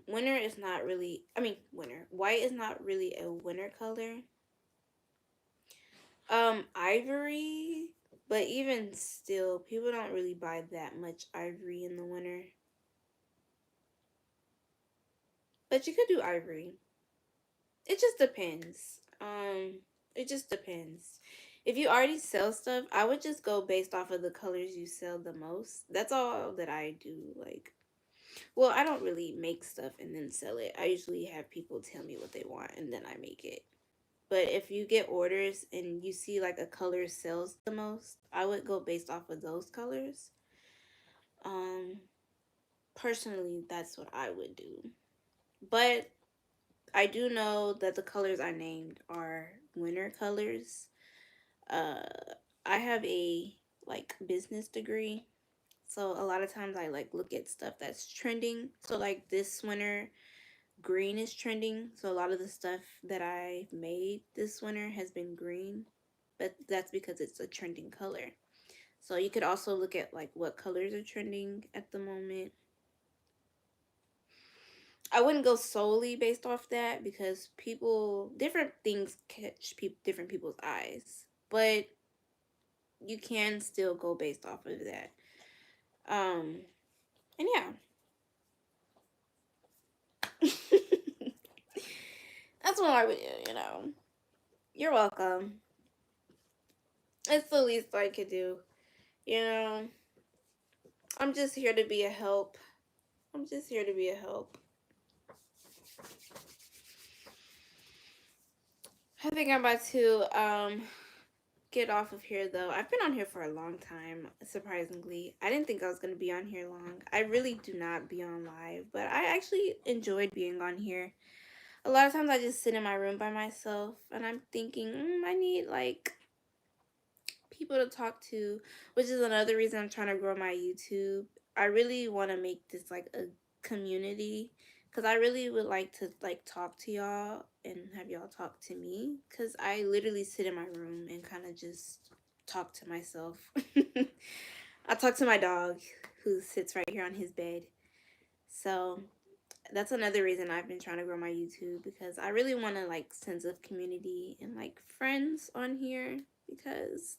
Winter is not really, I mean, winter. White is not really a winter color. Ivory, but even still, people don't really buy that much ivory in the winter. But you could do ivory. It just depends. It just depends. If you already sell stuff, I would just go based off of the colors you sell the most. That's all that I do. Like, well, I don't really make stuff and then sell it. I usually have people tell me what they want and then I make it. But if you get orders and you see like a color sells the most, I would go based off of those colors. Um, Personally, that's what I would do. But I do know that the colors I named are winter colors. Uh, I have a like business degree, so a lot of times I like look at stuff that's trending. So like this winter, green is trending. So a lot of the stuff that I made this winter has been green, but that's because it's a trending color. So you could also look at like what colors are trending at the moment. I wouldn't go solely based off that because people different things catch different people's eyes, but you can still go based off of that. Um, and yeah, that's what I would do. You're welcome. It's the least I could do. You know, I'm just here to be a help. I'm just here to be a help. I think I'm about to get off of here though. I've been on here for a long time, surprisingly. I didn't think I was going to be on here long. I really do not be on live, but I actually enjoyed being on here. A lot of times I just sit in my room by myself and I'm thinking, I need like people to talk to, which is another reason I'm trying to grow my YouTube. I really want to make this like a community because I really would like to like talk to y'all and have y'all talk to me because I literally sit in my room and kind of just talk to myself. I talk to my dog who sits right here on his bed. So that's another reason I've been trying to grow my YouTube because I really want to like sense of community and like friends on here because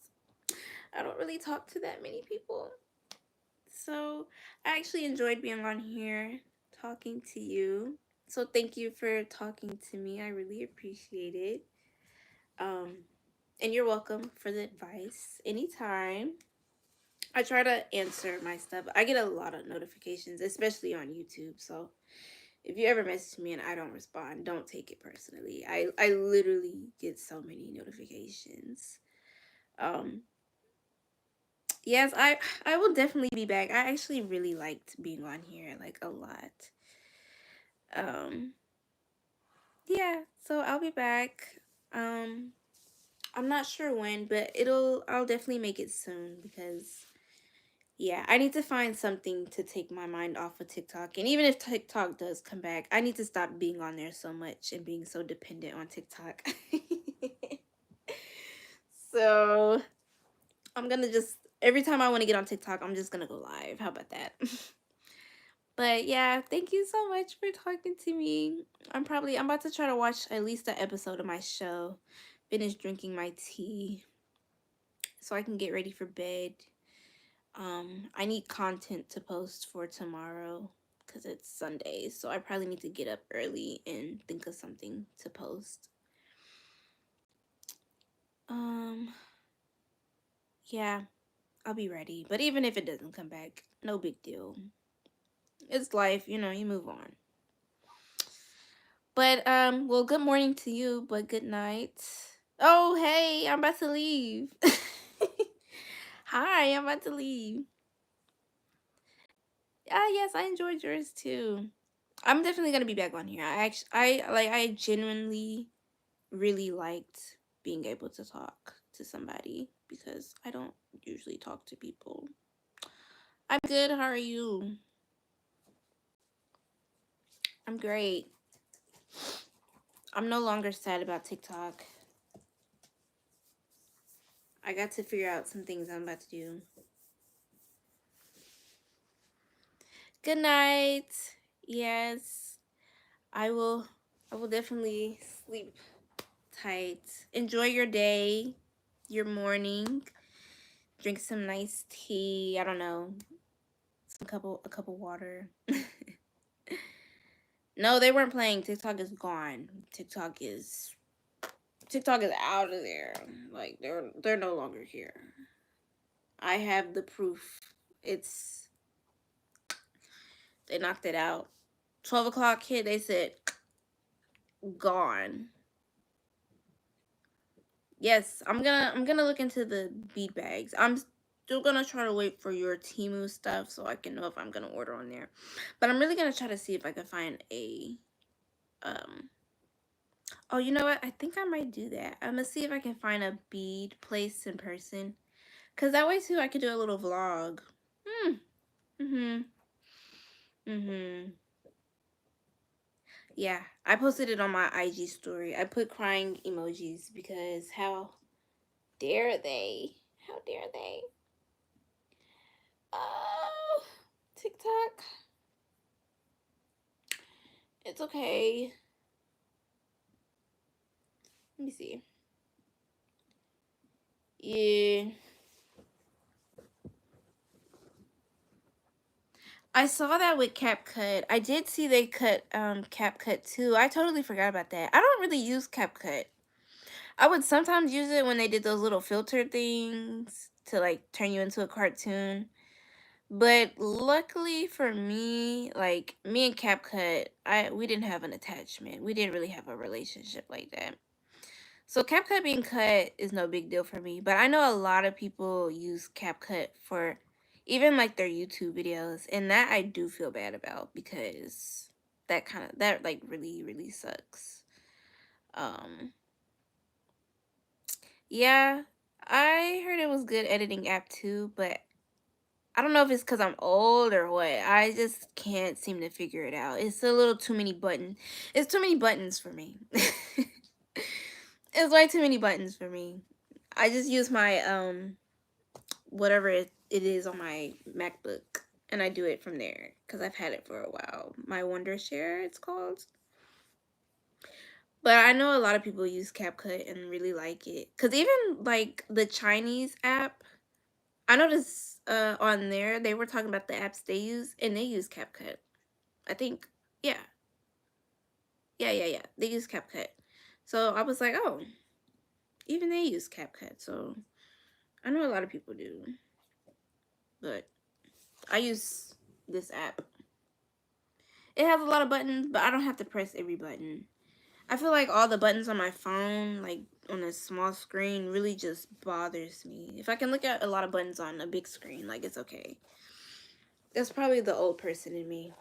I don't really talk to that many people. So I actually enjoyed being on here talking to you. So thank you for talking to me. I really appreciate it. Um, and you're welcome for the advice anytime. I try to answer my stuff. I get a lot of notifications, especially on YouTube. So if you ever message me and I don't respond, don't take it personally. I literally get so many notifications. Um, yes, I will definitely be back. I actually really liked being on here like a lot. Um, yeah, so I'll be back. Um, I'm not sure when, but I'll definitely make it soon because yeah, I need to find something to take my mind off of TikTok. And even if TikTok does come back, I need to stop being on there so much and being so dependent on TikTok. So I'm gonna just every time I want to get on TikTok, I'm just gonna go live. How about that? But yeah, thank you so much for talking to me. I'm about to try to watch at least an episode of my show. Finish drinking my tea so I can get ready for bed. I need content to post for tomorrow because it's Sunday, so I probably need to get up early and think of something to post. Yeah, I'll be ready. But even if it doesn't come back, no big deal. It's life, you move on. But well, good morning to you, but good night. Oh, hey, I'm about to leave. Hi, I'm about to leave. Ah, yes, I enjoyed yours too. I'm definitely gonna be back on here. I genuinely really liked being able to talk to somebody because I don't usually talk to people. I'm good. How are you? I'm great. I'm no longer sad about TikTok. I got to figure out some things I'm about to do. Good night. Yes, I will. I will definitely sleep tight. Enjoy your day, your morning. Drink some nice tea. I don't know, a cup of water. No, they weren't playing. TikTok is gone. TikTok is out of there. Like they're no longer here. I have the proof. It's They knocked it out. 12 o'clock hit. They said gone. Yes, I'm gonna look into the bead bags. I'm still gonna try to wait for your Temu stuff so I can know if I'm gonna order on there. But I'm really gonna try to see if I can find a oh, you know what? I think I might do that. I'm gonna see if I can find a bead place in person. Cause that way too I could do a little vlog. Hmm. Mm-hmm. Mm-hmm. Yeah. I posted it on my IG story. I put crying emojis because how dare they? How dare they? Oh, TikTok. It's okay. Let me see. Yeah. I saw that with CapCut. I did see they cut CapCut too. I totally forgot about that. I don't really use CapCut. I would sometimes use it when they did those little filter things to like turn you into a cartoon. But luckily for me, like me and CapCut, we didn't have an attachment. We didn't really have a relationship like that. So CapCut being cut is no big deal for me. But I know a lot of people use CapCut for even like their YouTube videos, and that I do feel bad about because that like really really sucks. Um yeah, I heard it was good editing app too, but I don't know if it's because I'm old or what. I just can't seem to figure it out. It's a little too many buttons. It's too many buttons for me. It's way too many buttons for me. I just use my whatever it is on my MacBook, and I do it from there because I've had it for a while. My Wondershare, it's called. But I know a lot of people use CapCut and really like it. Cause even like the Chinese app, I noticed on there they were talking about the apps they use, and they use CapCut. I think, yeah, yeah. They use CapCut. So I was like, oh, even they use CapCut. So I know a lot of people do, but I use this app. It has a lot of buttons, but I don't have to press every button. I feel like all the buttons on my phone, like on a small screen, really just bothers me. If I can look at a lot of buttons on a big screen, like it's okay. That's probably the old person in me.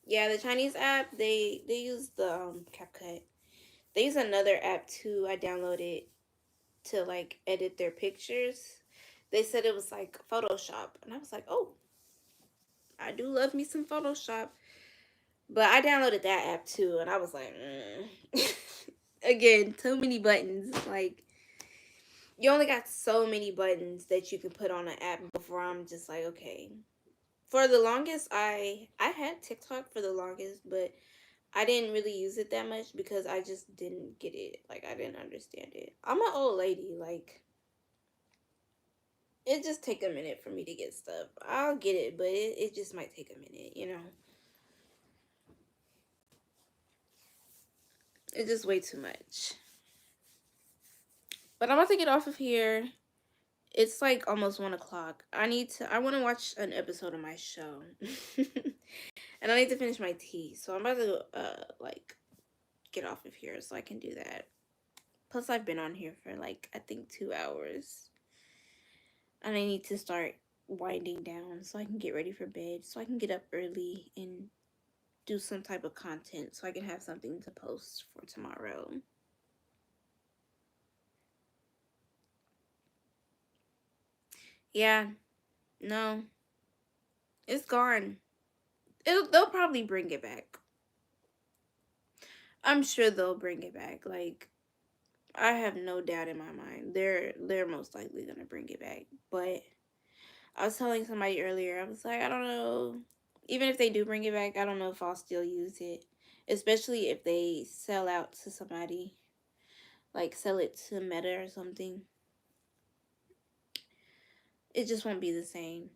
Yeah, the Chinese app, they use the CapCut. They use another app too. I downloaded to like edit their pictures. They said it was like Photoshop, and I was like, oh, I do love me some Photoshop. But I downloaded that app too, and I was like, again, too many buttons. Like, You only got so many buttons that you can put on an app before I'm just like, okay. For the longest, I had TikTok for the longest, but I didn't really use it that much because I just didn't get it. Like, I didn't understand it. I'm an old lady. Like, it just take a minute for me to get stuff. I'll get it, but it just might take a minute, you know? It's just way too much. But I'm about to get off of here. It's like almost 1 o'clock. I want to watch an episode of my show. And I need to finish my tea. So I'm about to, like, get off of here so I can do that. Plus, I've been on here for, like, I think 2 hours. And I need to start winding down so I can get ready for bed. So I can get up early and do some type of content so I can have something to post for tomorrow. Yeah, no, it's gone. They'll probably bring it back. I'm sure they'll bring it back. Like, I have no doubt in my mind. They're most likely gonna bring it back. But I was telling somebody earlier, I was like, I don't know. Even if they do bring it back, I don't know if I'll still use it. Especially if they sell out to somebody. Like, sell it to Meta or something. It just won't be the same.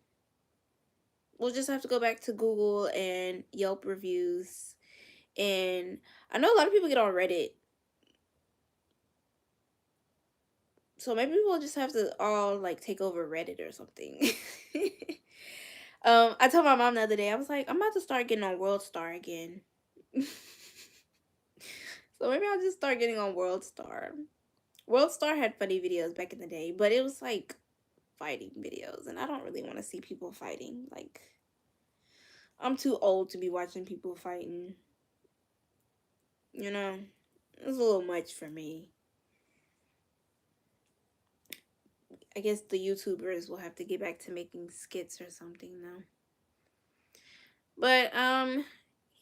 We'll just have to go back to Google and Yelp reviews. And I know a lot of people get on Reddit. So maybe we'll just have to all, like, take over Reddit or something. I told my mom the other day, I was like, I'm about to start getting on World Star again. So maybe I'll just start getting on World Star. World Star had funny videos back in the day, but it was like fighting videos, and I don't really want to see people fighting. Like, I'm too old to be watching people fighting. You know, it's a little much for me. I guess the YouTubers will have to get back to making skits or something though. But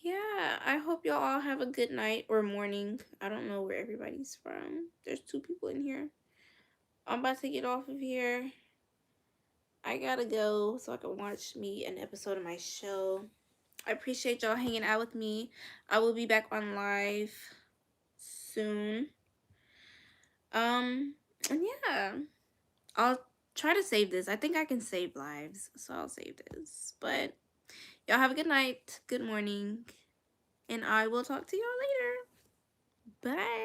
yeah, I hope y'all all have a good night or morning. I don't know where everybody's from. There's 2 people in here. I'm about to get off of here. I gotta go so I can watch me an episode of my show. I appreciate y'all hanging out with me. I will be back on live soon. And yeah, I'll try to save this. I think I can save lives, so I'll save this. But y'all have a good night, good morning, and I will talk to y'all later. Bye.